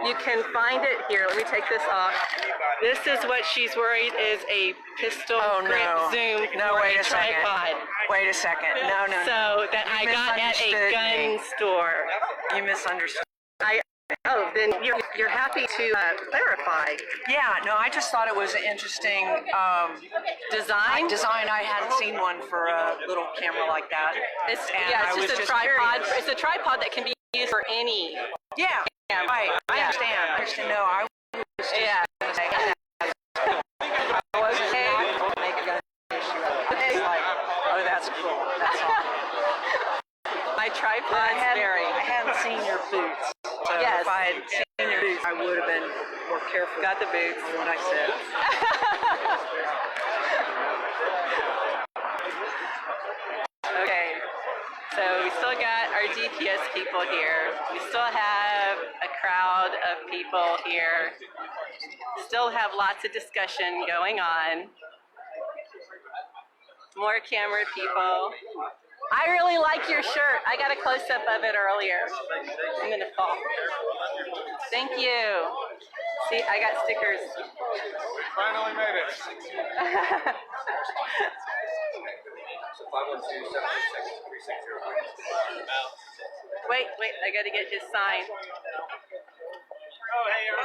You can find it here. Let me take this off. This is what she's worried is a pistol grip zoom for wait a a second. tripod. Wait a second. No. So that I got at a gun store. You misunderstood. Oh, then you're happy to clarify. Yeah, no, I just thought it was an interesting design. I hadn't seen one for a little camera like that. It's just a tripod. It's a tripod that can be used for any. Yeah, right. I understand. No, I was just gonna say I wasn't going to make a gun issue. It's like, oh, that's cool. That's all. My tripod's very. I hadn't seen your boots. So yes. If I had seen your boots, I would have been more careful. Got the boots. On what I said. Okay. So we still got our DPS people here. We still have a crowd of people here. Still have lots of discussion going on. More camera people. I really like your shirt. I got a close-up of it earlier. I'm gonna fall. Thank you. See, I got stickers. Finally made it. Wait, I gotta get his sign. Oh, hey, Eric.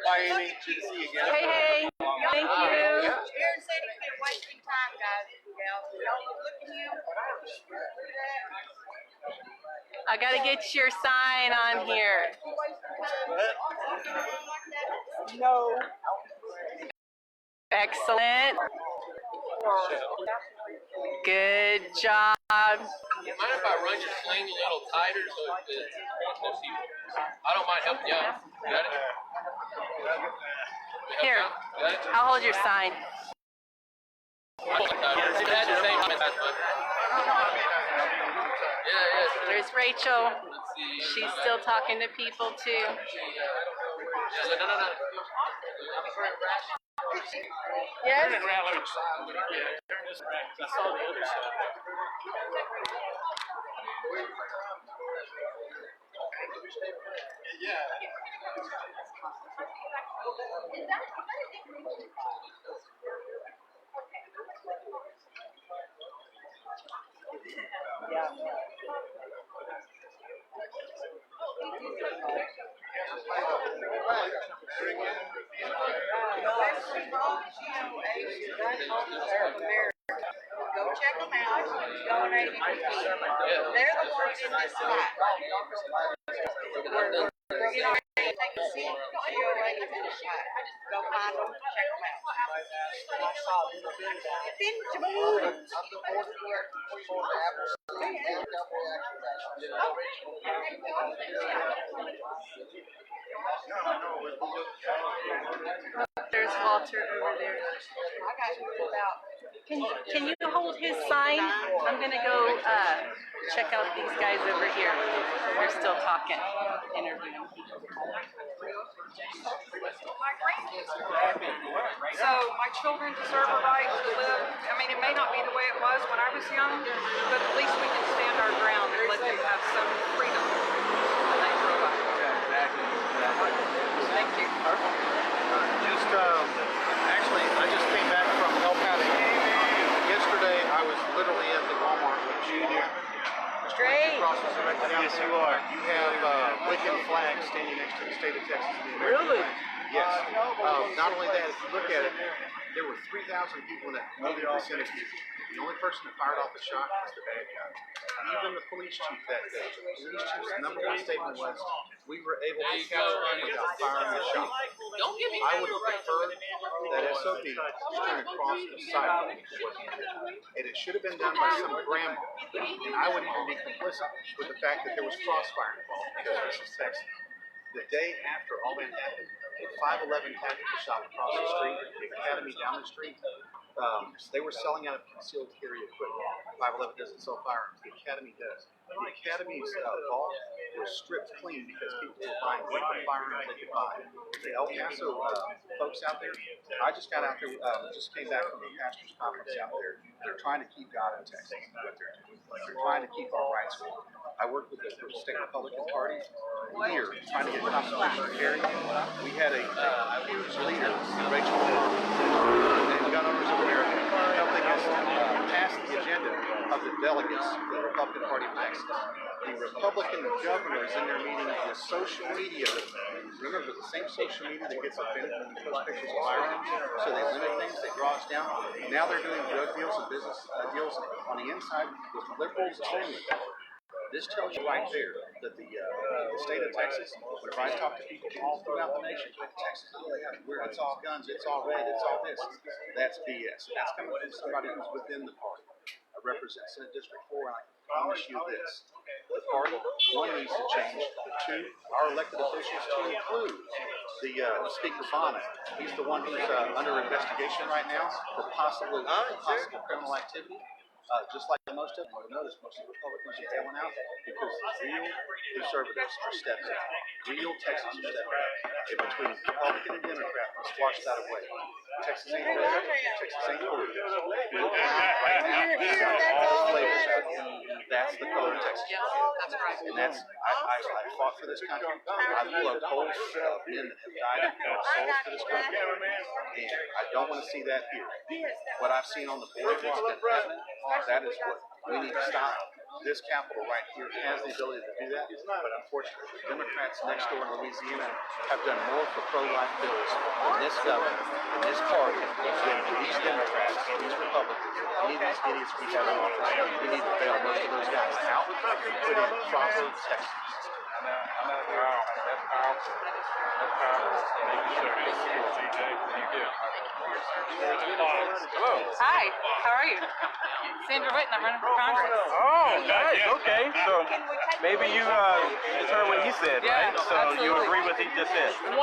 Bye, Amy. Good to see you again. Hey, thank you. Aaron said he's been wasting time, guys. Look at him. I gotta get your sign on here. No. Excellent. Good job. Mind if I run your sling a little tighter so it's more people? I don't mind helping you out. Got it? Here, I'll hold your sign. It had the same time as There's Rachel. She's still talking to people too. No. Yes? Turn it around, let me turn this around because I saw the other side. Go check them out. Donate it. They're the ones in this fight. You know, take a seat. GOA in this fight. Go find them. Check them out. There's Walter over there. Can you hold his sign? I'm gonna go check out these guys over here. They're still talking, interviewing people. So my children deserve a right to live. I mean, it may not be the way it was when I was young, but at least we can stand our ground and let them have some freedom when they grow up. Thank you. Actually, I just came back from El Paso. Yesterday, I was literally at the Walmart with you. Great. Yes, you are. You have Lincoln flag standing next to the state of Texas. Really? Yes. Not only that, if you look at it, there were 3,000 people in that immediate vicinity. The only person that fired off the shot was the bad guy. Even the police chief that day. The police chief's number one statement was, we were able to capture him without firing a shot. I would prefer that SOB turn across the sidewalk. And it should have been done by some grandma. And I would even be complicit with the fact that there was crossfire involved because this is Texas. The day after all that happened, a 511 tactical shot across the street, the Academy down the street. They were selling out of concealed carry equipment. 511 doesn't sell firearms. The Academy does. The Academy's vault was stripped clean because people were buying whatever firearms they could buy. The El Paso folks out there, I just got out there, just came back from the pastor's conference out there. They're trying to keep God in Texas. What they're doing. They're trying to keep our rights. I worked with the state Republican Party here, trying to get constitutional carry. We had a huge leader, Rachel and gun owners of America, helping us pass the agenda of the delegates of the Republican Party of Texas. The Republican governor is in their meeting with social media. Remember, the same social media that gets offended when you post pictures of firearms. So they limit things, they draw us down. Now they're doing drug deals and business deals on the inside with liberals only. This tells you right there that the state of Texas, whenever I talk to people all throughout the nation, Texas, it's all guns, it's all red, it's all this. That's BS. That's coming from somebody who's within the party. I represent Senate District 4, and I promise you this. The party, one, needs to change. Two, our elected officials to include the Speaker Bonnet. He's the one who's under investigation right now for possible criminal activity. Just like most of them, you'll notice most of the Republicans are bailing out because real conservatives are stepping up. Real Texans are stepping up. And between Republican and Democrat, we squash that away. Texas ain't red, Texas ain't blue. Right now, we've got all flavors out here. That's the color of Texas. And that's, I fought for this country. I've plugged holes of men that have died and poured souls for this country. And I don't want to see that here. What I've seen on the board has been happening. That is what we need to stop. This capital right here has the ability to do that, but unfortunately, the Democrats next door in Louisiana have done more for pro-life bills than this governor and this party than these Democrats, these Republicans, any of these idiots we have in office. We need to bail most of those guys out and put in Frosty, Texas. Wow, that's powerful. That's powerful. Thank you, sir. CJ, thank you. Hello. Hi, how are you? Sandra Whitten, I'm running for Congress. Oh, nice. Okay, so maybe you just heard what he said, Yeah, right? So you absolutely. agree with what he just said? 100%.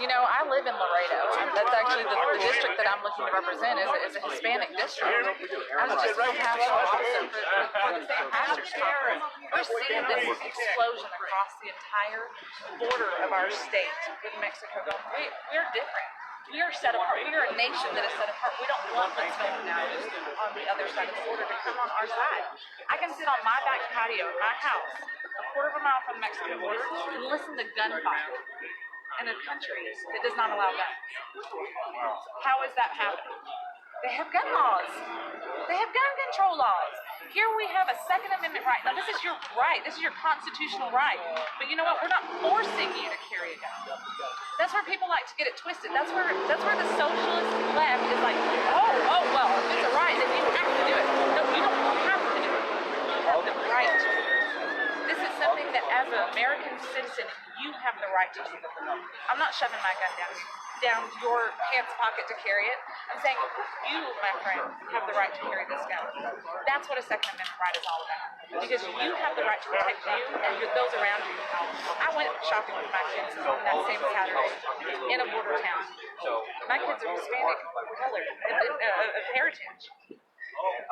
You know, I live in Laredo. That's actually the district that I'm looking to represent is a Hispanic district. I was just so happy also for the St. Patrick's Conference. We're seeing this explosion across the entire border of our state with Mexico. We're different. We are set apart. We are a nation that is set apart. We don't want what's going on the other side of the border to come on our side. I can sit on my back patio of my house, a quarter of a mile from the Mexican border, and listen to gunfire in a country that does not allow guns. How is that happening? They have gun laws. They have gun control laws. Here we have a Second Amendment right. Now, this is your right. This is your constitutional right. But you know what? We're not forcing you to carry a gun. That's where people like to get it twisted. That's where the socialist left is like, oh, well, if it's a right, then you have to do it. No, you don't have to do it. You have the right to do it. This is something that, as an American citizen, you have the right to do. I'm not shoving my gun down your pants pocket to carry it. I'm saying you, my friend, have the right to carry this gun. That's what a Second Amendment right is all about. Because you have the right to protect you and those around you. I went shopping with my kids on that same Saturday in a border town. My kids are Hispanic colored of heritage.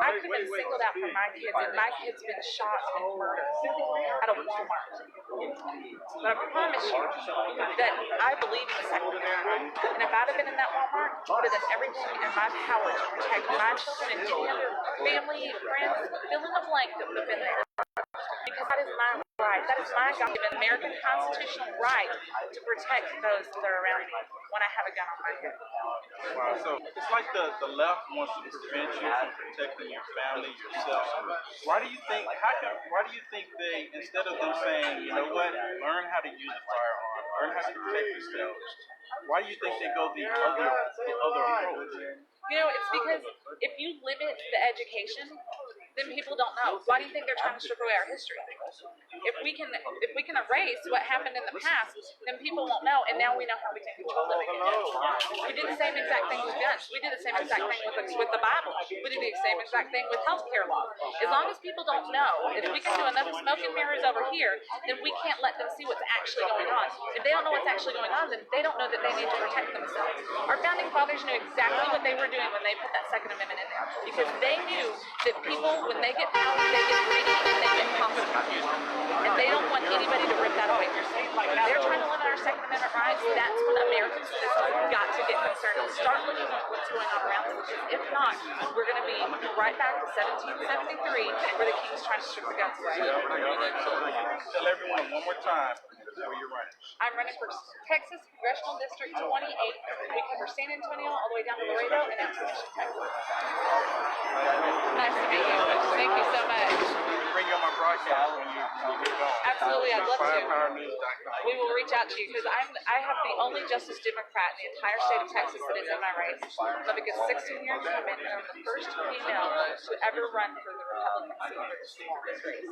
I could have been singled out for my kids, and my kid's been shot and murdered at a Walmart. But I promise you that I believe in the Second Amendment. And if I'd have been in that Walmart, I would have done everything in my power to protect my children and any other family, friends, fill in the blank that would have been there. Because that is my right. That is my God-given American constitutional right to protect those that are around me when I have a gun on my head. Wow, so it's like the left wants to prevent you from protecting your family, yourself. Why do you think they, instead of them saying, you know what, learn how to use a firearm, learn how to protect yourself, why do you think they go the other approach? You know, it's because if you limit the education, then people don't know. Why do you think they're trying to strip away our history? If we can erase what happened in the past, then people won't know, and now we know how we can control it again. We did the same exact thing with guns. We did the same exact thing with the Bible. We did the same exact thing with healthcare law. As long as people don't know, if we can do enough smoke and mirrors over here, then we can't let them see what's actually going on. If they don't know what's actually going on, then they don't know that they need to protect themselves. Our founding fathers knew exactly what they were doing when they put that Second Amendment in there, because they knew that people, when they get power, they get greedy and they get hostile. And they don't want anybody to rip that away. They're trying to limit our Second Amendment rights. That's when American citizens have got to get concerned and start looking at what's going on around us. Because if not, we're going to be right back to 1773, where the king's trying to strip the guns away. Tell everyone one more time where you're running. I'm running for Texas Congressional District 28. We cover San Antonio all the way down to Laredo and out to Mission, Texas. Nice to meet you. Thank you so much. Bring you on my broadcast when you go. Absolutely, I'd love to. Firepowernews.com. We will reach out to you because I have the only Justice Democrat in the entire state of Texas that is in my race. I've been 16 years from it, and I'm the first female to ever run for the Republican seat in this race.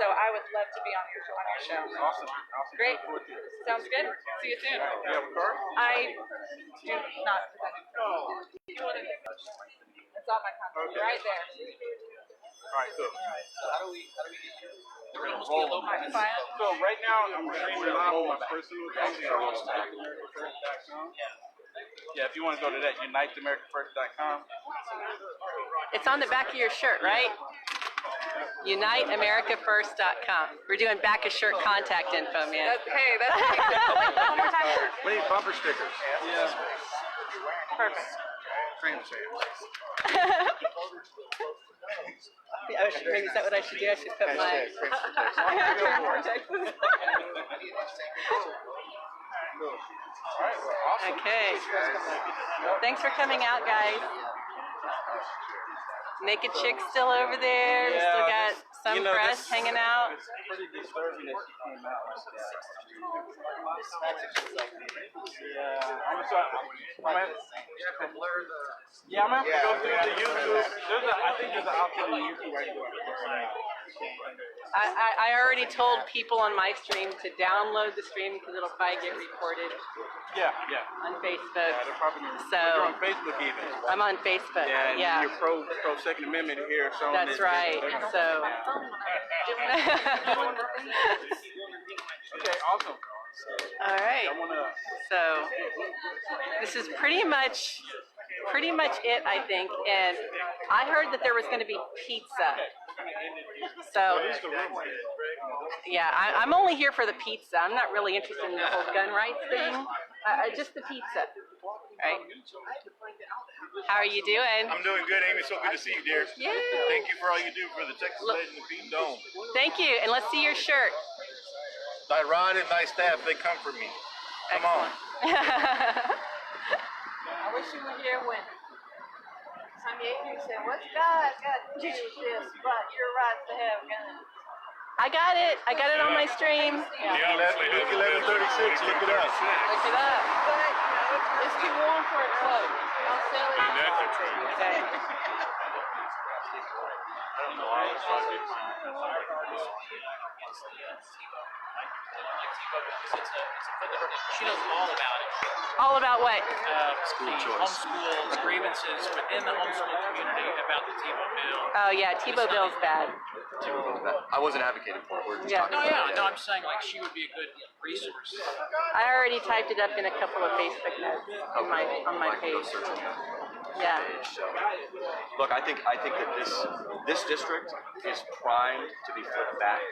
So I would love to be on your show. Awesome. Great. Sounds good. See you soon. You have a card? I do not. You want to? It's on my card. Right there. All right, good. So how do we get you? So right now I'm streaming live on my personal account. Yeah, if you want to go to that, uniteamericanfirst.com. It's on the back of your shirt, right? UniteAmericaFirst.com. We're doing back of shirt contact info, man. Hey, that's one more time. We need bumper stickers. Yeah. Perfect. Tramp stamps. Yeah, maybe is that what I should do? I should put my. Okay. Thanks for coming out, guys. Naked chick still over there. We still got some press hanging out. It's pretty disturbing that she came out like that. Yeah, I'm gonna have to go through the YouTube. I think there's an option on YouTube right now. I already told people on my stream to download the stream because it'll probably get reported. Yeah. On Facebook. Yeah, they're probably you're on Facebook even. I'm on Facebook. Yeah. You're pro Second Amendment here, so that's right. So. Okay, awesome. All right. So this is pretty much it, I think. And I heard that there was going to be pizza. So yeah, I'm only here for the pizza. I'm not really interested in the whole gun rights thing. Just the pizza. Right? How are you doing? I'm doing good, Amy. So good to see you, dear. Yeah. Thank you for all you do for the Texas Legend of Beat Dome. Thank you, and let's see your shirt. Thy rod and thy staff, they comfort me. Come on. I wish you were here when Tom Yeager said, "What's God got to do with this? But your right to have guns." I got it. I got it on my stream. Yeah, 1136. Look it up. Look it up. But it's too warm for a cloak. I'll sell it. Okay. I don't know. I was talking. She knows all about it. All about what? School choice. Homeschool grievances within the homeschool community about the Tebow bill. Oh yeah, Tebow bill's bad. I wasn't advocating for it. We're just talking No, about it. no, I'm saying like she would be a good resource. I already typed it up in a couple of Facebook notes on my page. Yeah. So, look, I think that this district is primed to be flipped back.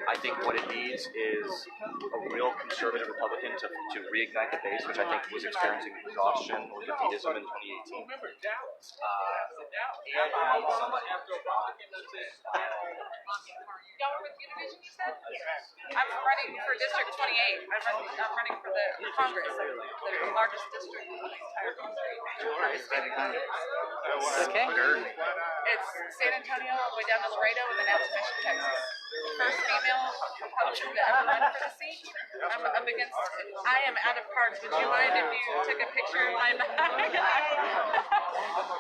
I think what it needs is a real conservative Republican to reignite the base, which I think was experiencing exhaustion or defeatism in 2018. Y'all were with Univision, you said? I'm running for District 28. I'm running for the Congress, the largest district in the entire country. Okay. It's San Antonio all the way down to Laredo and then out to Mission, Texas. First female Republican to ever run for the seat. I'm up against. I am out of cards. Would you mind if you took a picture of my bag?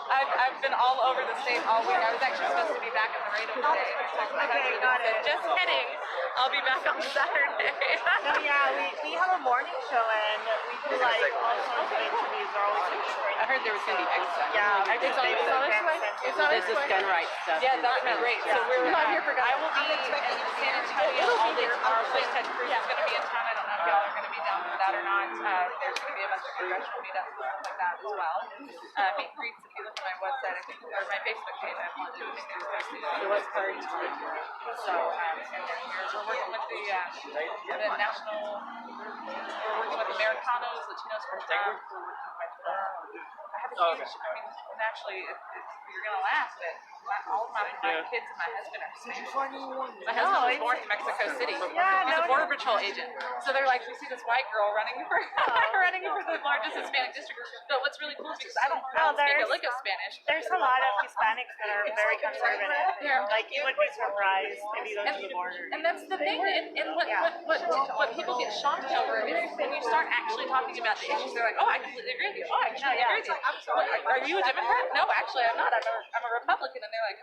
I've been all over the state all week. I was actually supposed to be back in Laredo today. Okay, got it. Just kidding. I'll be back on Saturday. No, yeah, we have a morning show and we do like all sorts of interviews. They're always looking for I heard there was going to be extra. Yeah, I It's on this way. It's on This this is way. gun rights stuff. Yeah, that would be great. So we're not here for gun. I will be in San Antonio all day tomorrow. Ted Cruz is going to be in town. I don't know if y'all are going to be down for that or not. There's going to be a bunch of congressional meetups and stuff like that as well. Meet and greets, if you look at my website, I think, or my Facebook page, I have one too. So what's cards? So, and then we're working with the national, we're working with Americanos, Latinos for Trump. We're working with, I have a huge, I mean, naturally, you're going to laugh, but all of my kids and my husband are Spanish. My husband was born in Mexico City. He's a Border Patrol agent. So they're like, we see this white girl running for the largest Hispanic district. But what's really cool is because I don't speak a lick of Spanish. There's a lot of Hispanics that are very conservative. Like you would be surprised if you go to the border. And that's the thing. And what people get shocked over is when you start actually talking about the issues, they're like, oh, I completely agree with you. Oh, I completely agree with you. Are you a Democrat? No, actually, I'm not. I'm a Republican. And they're like,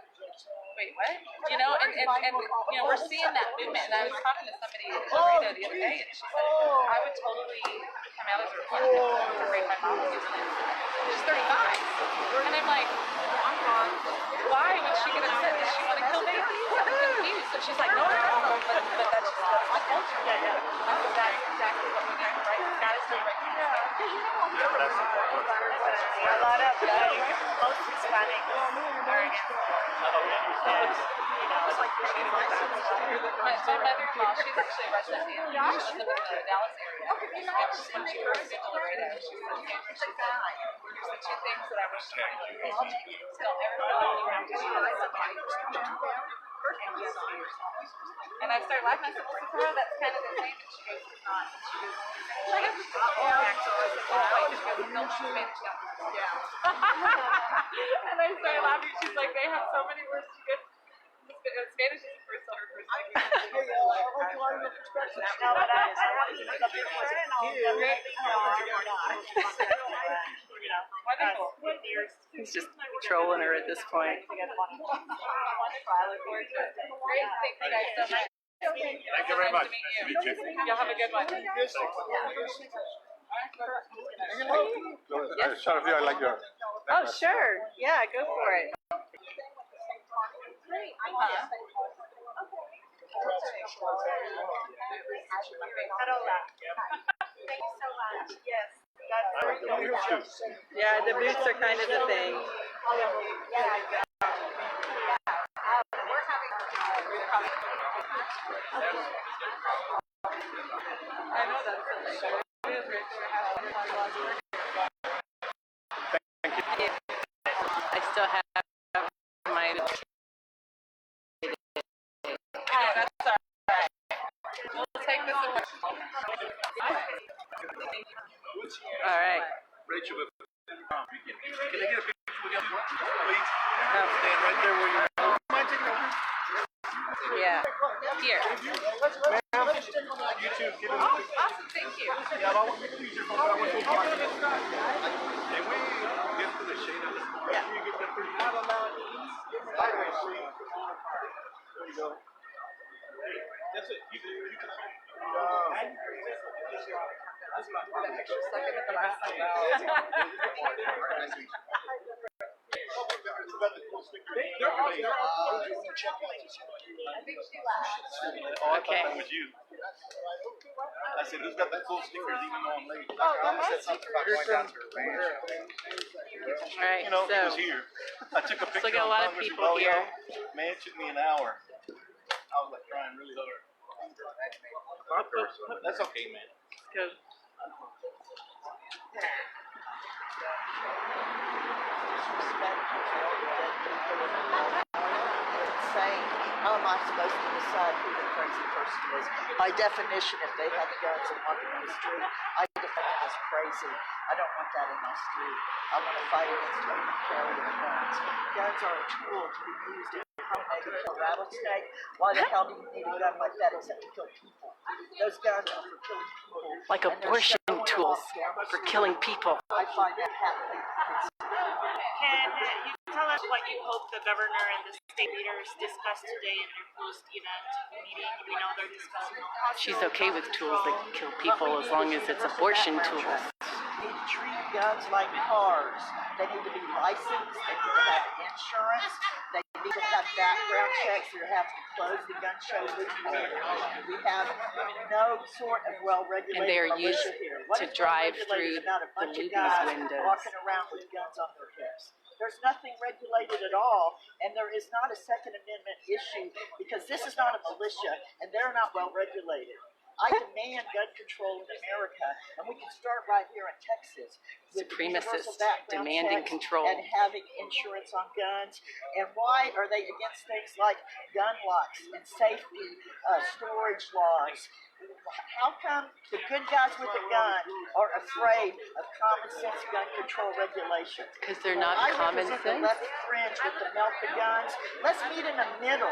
wait, what? You know, and you know, we're seeing that movement. And I was talking to somebody in Laredo the other day, and she said, I would totally come out as a Republican to raise my mom and get really she's 35. And I'm like, why would she get upset? Does she want to kill babies? I'm confused. So she's like, no, but that's the culture. That's exactly what we need, right? It's got to stay right now. A lot of most Hispanics are against my mother-in-law, she's actually a resident here. She lives in the Dallas area. When she first moved to Laredo, she said, there's the two things that I wish to tell everybody you have to do. And I started laughing. I said, well, Sarah, that's kind of the same. And she goes, it's not. She goes, I guess it's not. Actually, she goes, no, Spanish got me. And I started laughing. She's like, they have so many words. She goes, Spanish is the first her first language. He's just trolling her at this point. Great, thank you guys so much. Thank you very much. Nice to meet you. Y'all have a good one. Shot of you, I like your. Oh, sure. Yeah, go for it. Great. Thank you so much. Yes. Yeah, the boots are kind of the thing. I know that's so it is right there. I still have my. That's all right. We'll take this away. All right. Rachel, can I get a picture with you, please? Stand right there where you're at. Mind taking over? Yeah. Here. You too. Give him a picture. Awesome, thank you. Yeah, I want to use your phone. I want to Can we get to the shade of the Yeah. You get that pretty sideways, see? There you go. That's it. You can That picture stuck in it the last time. I think she laughed. Oh, I thought that was you. I said, who's got the cool stickers even though I'm late? Oh, said something about going down to her ranch. All right. You know, he was So here. I took a picture. look at a lot of people here. Man, it took me an hour. I was like trying really hard. That's okay, man. go. Insane. How am I supposed to decide who the crazy person is? By definition, if they have guns and walking on the street, I define them as crazy. I don't want that in my street. I want to fight against open carry of guns. Guns are a tool to be used in maybe kill a rattlesnake. Why the hell do you need a gun like that except to kill people? Those guns are for killing people. Like abortion tools for killing people. I find that happening. Can you tell us what you hope the governor and the state leaders discuss today in their post-event meeting? We know they're discussing She's okay with tools that kill people as long as it's abortion tools. They need to treat guns like cars. They need to be licensed. They need to have insurance. They need to have background checks. You have to close the gun show loophole. We have no sort of well-regulated And they are militia used here. What to is drive well-regulated through about a the bunch of movies guys windows. walking around with guns on their hips? There's nothing regulated at all, and there is not a Second Amendment issue because this is not a militia, and they're not well regulated. I demand gun control in America, and we can start right here in Texas with Supremacists universal background demanding checks control. and having insurance on guns. And why are they against things like gun locks and safety storage laws? How come the good guys with a gun are afraid of common sense gun control regulations? Because they're not I common represent the sense? left fringe with the melt the guns. Let's meet in the middle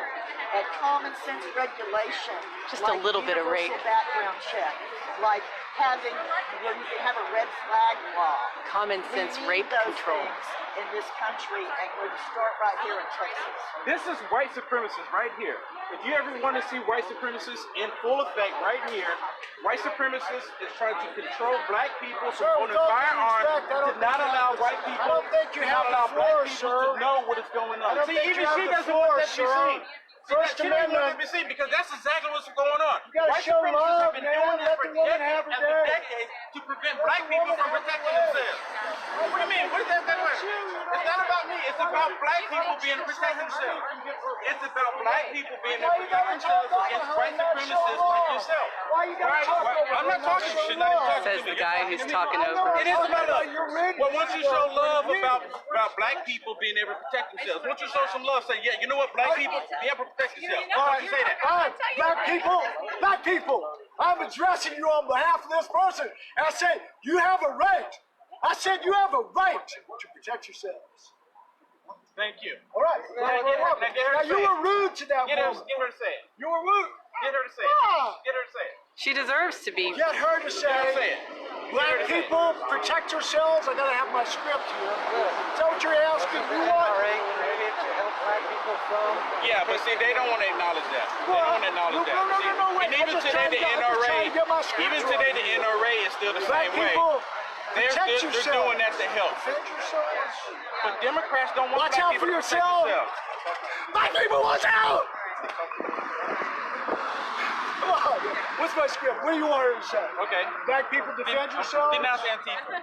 at common sense regulation. Just a little bit of rape. Universal background check, like having where you can have a red flag law. Common sense We need rape those control. things in this country, and we're to start right here in Texas. This is white supremacists right here. If you ever want to see white supremacists in full effect right here, white supremacists is trying to control black people from owning firearms to not allow white people to know what is going on. See, even she doesn't want that to be seen. First She doesn't want that to Amendment. be seen because that's exactly what's going on. You gotta White show supremacists love, have been man. doing this Let for the woman decades have her after day. decades to prevent black people from protecting themselves. What do you mean? What is that? It's not about me. It's about black people being able to protect themselves. It's about black people being able to protect themselves against white supremacists like yourself. Why you gotta talk over I'm not talking to you. Says the guy who's talking over. It is about love. Well, once you show love about black people being able to protect themselves, once you show some love, say, yeah, you know what, black people, be able to protect yourself. All right, say that. all right, black people, I'm addressing you on behalf of this person. And I said, you have a right. I said you have a right to protect yourselves. Thank you. All right. Now you were rude to that woman. Get her to say it. You were rude. Get her to say it. Ah. Get her to say it. She deserves to be. Get her to say, black people, protect yourselves. I gotta have my script here. Is that what you're asking? You want? Yeah, but see, they don't want to acknowledge that. They don't want to acknowledge that. No, wait. And even today, the NRA is still the same way. They're doing that to help. But Democrats don't want Watch black out people for to protect yourself. themselves. Black people, watch out! Come on. What's my script? What do you want her to say? Okay. Black people defend yourselves. Denounce Antifa.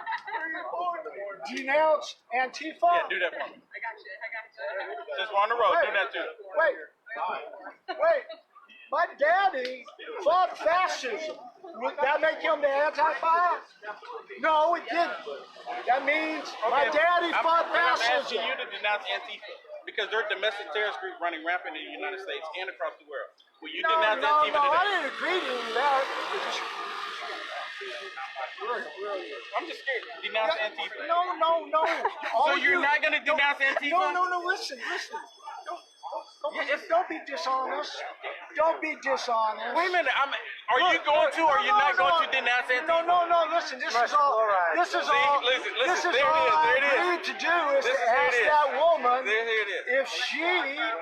Denounce Antifa. Yeah, do that for me. Since we're on the road, do that too. Wait. My daddy fought fascism. Would that make him the anti-fi? No, it didn't. That means my daddy fought I'm fascism. asking you to denounce Antifa because they're a domestic terrorist group running rampant in the United States and across the world. Will you denounce Antifa today? I didn't agree to that. I'm just scared. Denounce Antifa. No. So you're not going to denounce Antifa? No, listen. Don't be dishonest. Don't be dishonest. Wait a minute. Are you going to or are you not going to denounce Antifa? No, listen. This is all I need to do is to ask that woman if she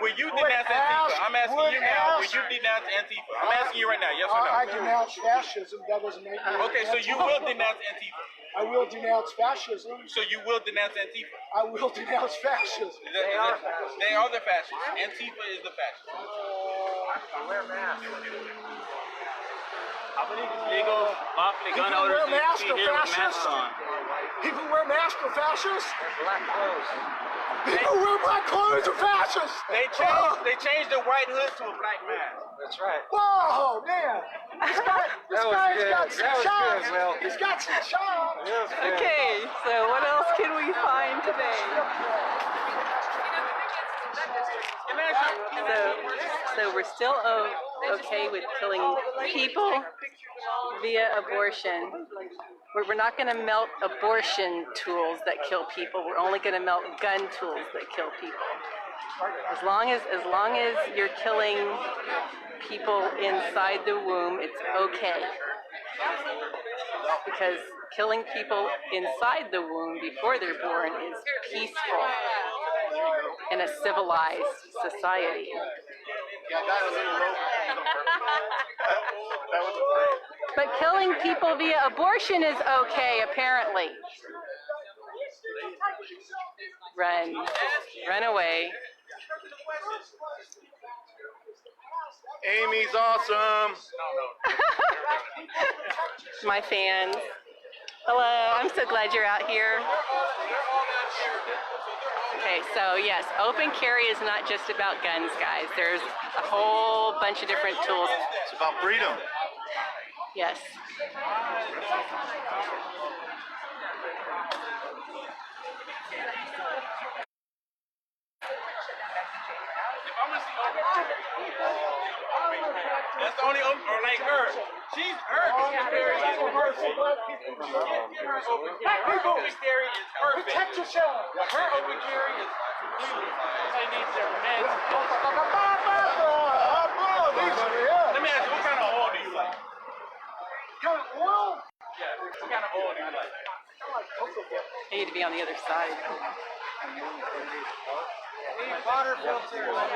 will you denounce Antifa? I'm asking you now. Will you denounce Antifa? I'm asking you right now. Yes or no? I denounce fascism. That doesn't make me. Okay, so you will denounce Antifa. I will denounce fascism. So you will denounce Antifa. I will denounce fascism. They are the fascists. Antifa is the fascist. Wear masks. I believe it's legal, lawfully gun owners need to be here with masks on. People wear masks for fascists? Black clothes. People wear black clothes for fascists. They changed the white hood to a black mask. That's right. Whoa, man. This guy's got some shots. Will. He's got some shots. Okay, so what else can we find today? So we're still okay with killing people via abortion. We're not going to melt abortion tools that kill people. We're only going to melt gun tools that kill people. As long as you're killing people inside the womb, it's okay. Because killing people inside the womb before they're born is peaceful in a civilized society. But killing people via abortion is okay, apparently. Run away. Amy's awesome. My fans. Hello, I'm so glad you're out here. Okay, so yes, open carry is not just about guns, guys. There's a whole bunch of different tools. It's about freedom. Yes. That's the only open, or like her. Her open carry is perfect. Her open carry is perfect. Protect yourself. Her open carry is completely. They need their meds. Let me ask you, what kind of oil do you like? Kind of oil? Yeah, what kind of oil do you like? I need to be on the other side. Water filter. I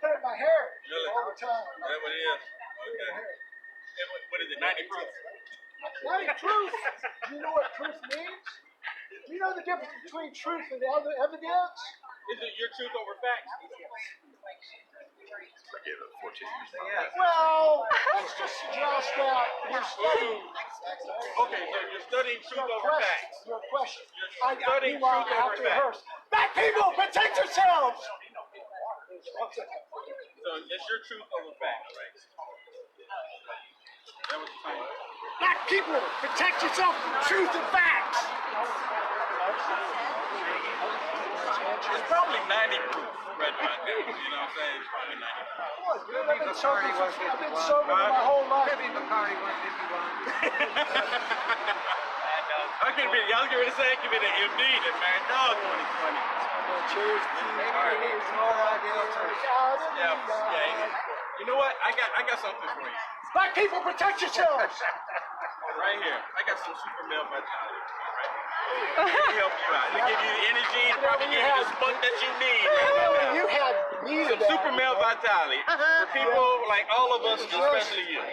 put it in my hair all the time. Is that what it is? Okay. What is it, 90 proof? 90 truth. Do you know what truth means? Do you know the difference between truth and other evidence? Is it your truth over facts? Well, let's just suggest that you're studying. Okay, so you're studying truth over facts. Your question. Meanwhile, I have to rehearse. Black people, protect yourselves! So it's your truth over facts, right? Is that what you're saying? Black people, protect yourself from truth and facts. It's probably 90 proof red wine. You know what I'm saying? It's probably 90 proof. I've been sober my whole life. I could be, y'all get ready to say it could be the MD that married dog 2020. Cheers. Yeah. You know what? I got something for you. Black people, protect yourselves. Right here. I got some super male vitality. Right here. It'll help you out. It'll give you the energy and probably give you the spunk that you need. You had needed some super male vitality for people like all of us, especially you.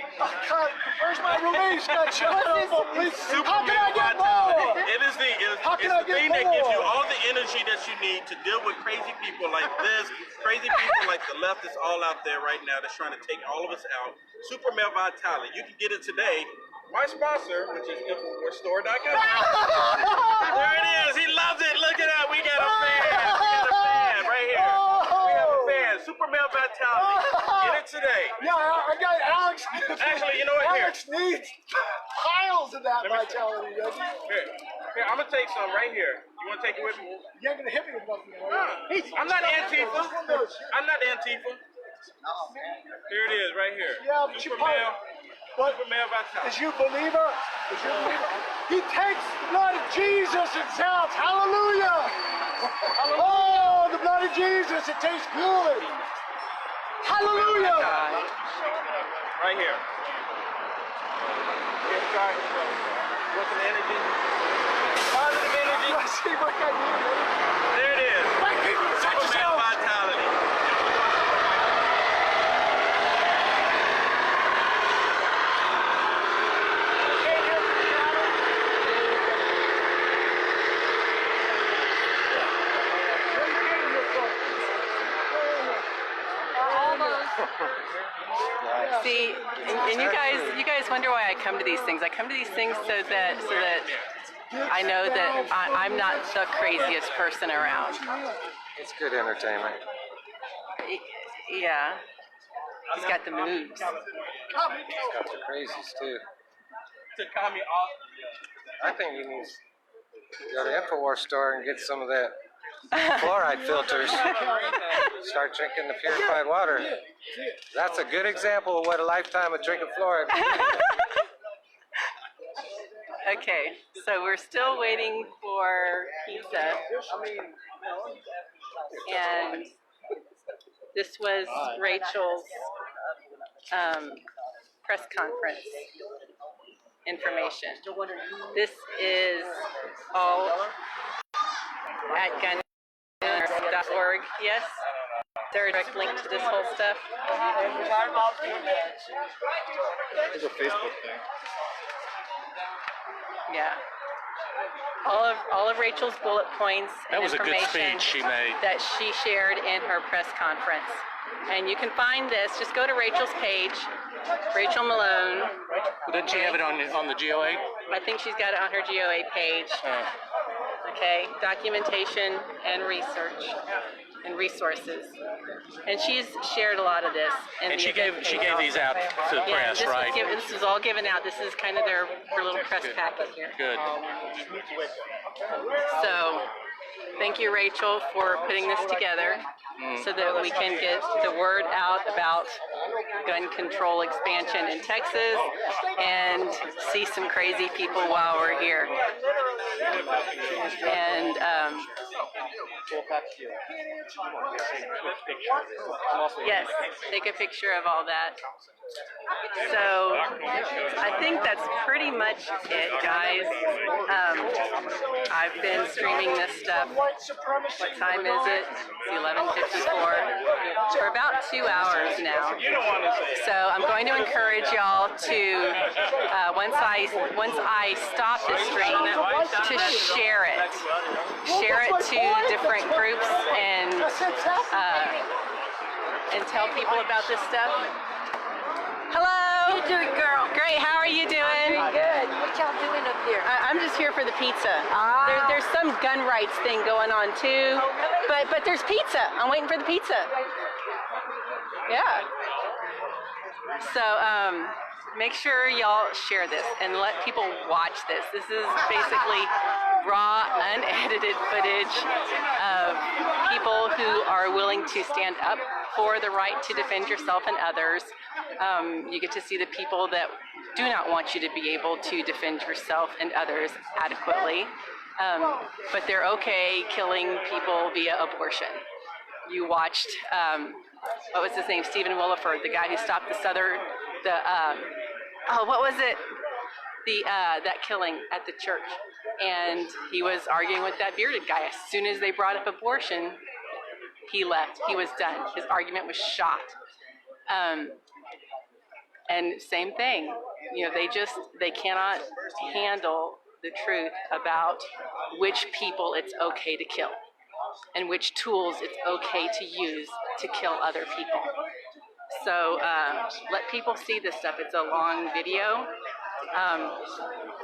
Where's my release? How can I get more? It is the thing that gives you all the energy that you need to deal with crazy people like this, crazy people like the left is all out there right now that's trying to take all of us out. Super male vitality. You can get it today. My sponsor, which is InfoWarsStore.com. There it is. He loves it. Look at that. We got a fan. We got a fan right here. We have a fan. Super male vitality. Get it today. Yeah, I got Alex. Actually, you know what? Alex needs piles of that vitality, doesn't he? Here, I'm gonna take some right here. You wanna take it with me? You ain't gonna hit me with nothing. I'm not Antifa. I'm not Antifa. Here it is, right here. Yeah, but Super male. Super male vitality. Is you believer? He takes the blood of Jesus and shouts, hallelujah! Oh, the blood of Jesus, it tastes good. Hallelujah! Right here. What's the energy? Positive energy. There it is. Super male vitality. See, and you guys wonder why I come to these things. I come to these things so that I know that I'm not the craziest person around. It's good entertainment. Yeah, he's got the moves. He's got the crazies too. To calm you off. I think you need to go to InfoWars store and get some of that fluoride filters. Start drinking the purified water. That's a good example of what a lifetime of drinking fluoride. Okay, so we're still waiting for pizza. And this was Rachel's press conference information. This is all at gun.org, yes? Is there a direct link to this whole stuff? It's a Facebook thing. Yeah. All of Rachel's bullet points and That was a good information speech she made. that she shared in her press conference. And you can find this, just go to Rachel's page, Rachel Malone. Well, didn't she have it on the GOA? I think she's got it on her GOA page. Okay, documentation and research and resources. And she's shared a lot of this. And she gave these out to the press, this right? This was all given out. This is kind of their little press packet here. Good. So, thank you, Rachel, for putting this together so that we can get the word out about gun control expansion in Texas and see some crazy people while we're here. And yes, take a picture of all that. So I think that's pretty much it, guys. I've been streaming this stuff. What time is it? It's 11:54. For about 2 hours now. So I'm going to encourage y'all to once I stop the stream, to share it. Share it to different groups and tell people about this stuff. Hello. How you doing, girl? Great. How are you doing? Pretty good. What y'all doing up there? I'm just here for the pizza. There's some gun rights thing going on too. Oh, really? But there's pizza. I'm waiting for the pizza. Yeah. So make sure y'all share this and let people watch this. This is basically raw, unedited footage of people who are willing to stand up for the right to defend yourself and others. You get to see the people that do not want you to be able to defend yourself and others adequately, but they're okay killing people via abortion. You watched, what was his name, Stephen Williford, the guy who stopped what was it? That killing at the church. And he was arguing with that bearded guy. As soon as they brought up abortion, he left. He was done. His argument was shot. And same thing, you know, they cannot handle the truth about which people it's okay to kill and which tools it's okay to use to kill other people. So let people see this stuff. It's a long video,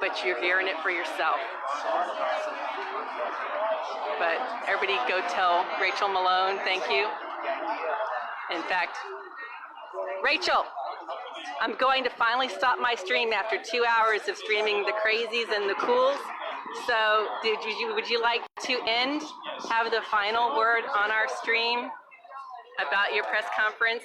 but you're hearing it for yourself. But everybody go tell Rachel Malone thank you. In fact, Rachel, I'm going to finally stop my stream after 2 hours of streaming the crazies and the cools. So would you like to have the final word on our stream about your press conference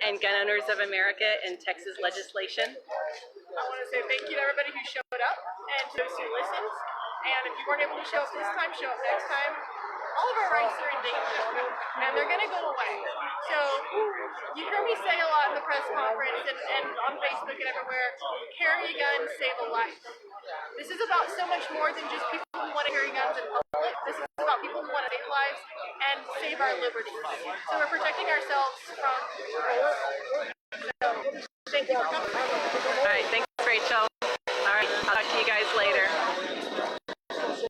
and Gun Owners of America and Texas legislation? I want to say thank you to everybody who showed up and to those who listened. And if you weren't able to show up this time, show up next time. All of our rights are in danger, and they're going to go away. So you heard me say a lot in the press conference and on Facebook and everywhere, carry a gun, save a life. This is about so much more than just people who want to carry guns in public. This is about people who want to save lives and save our liberty. So we're protecting ourselves from... So, thank you for coming. All right, thanks, Rachel.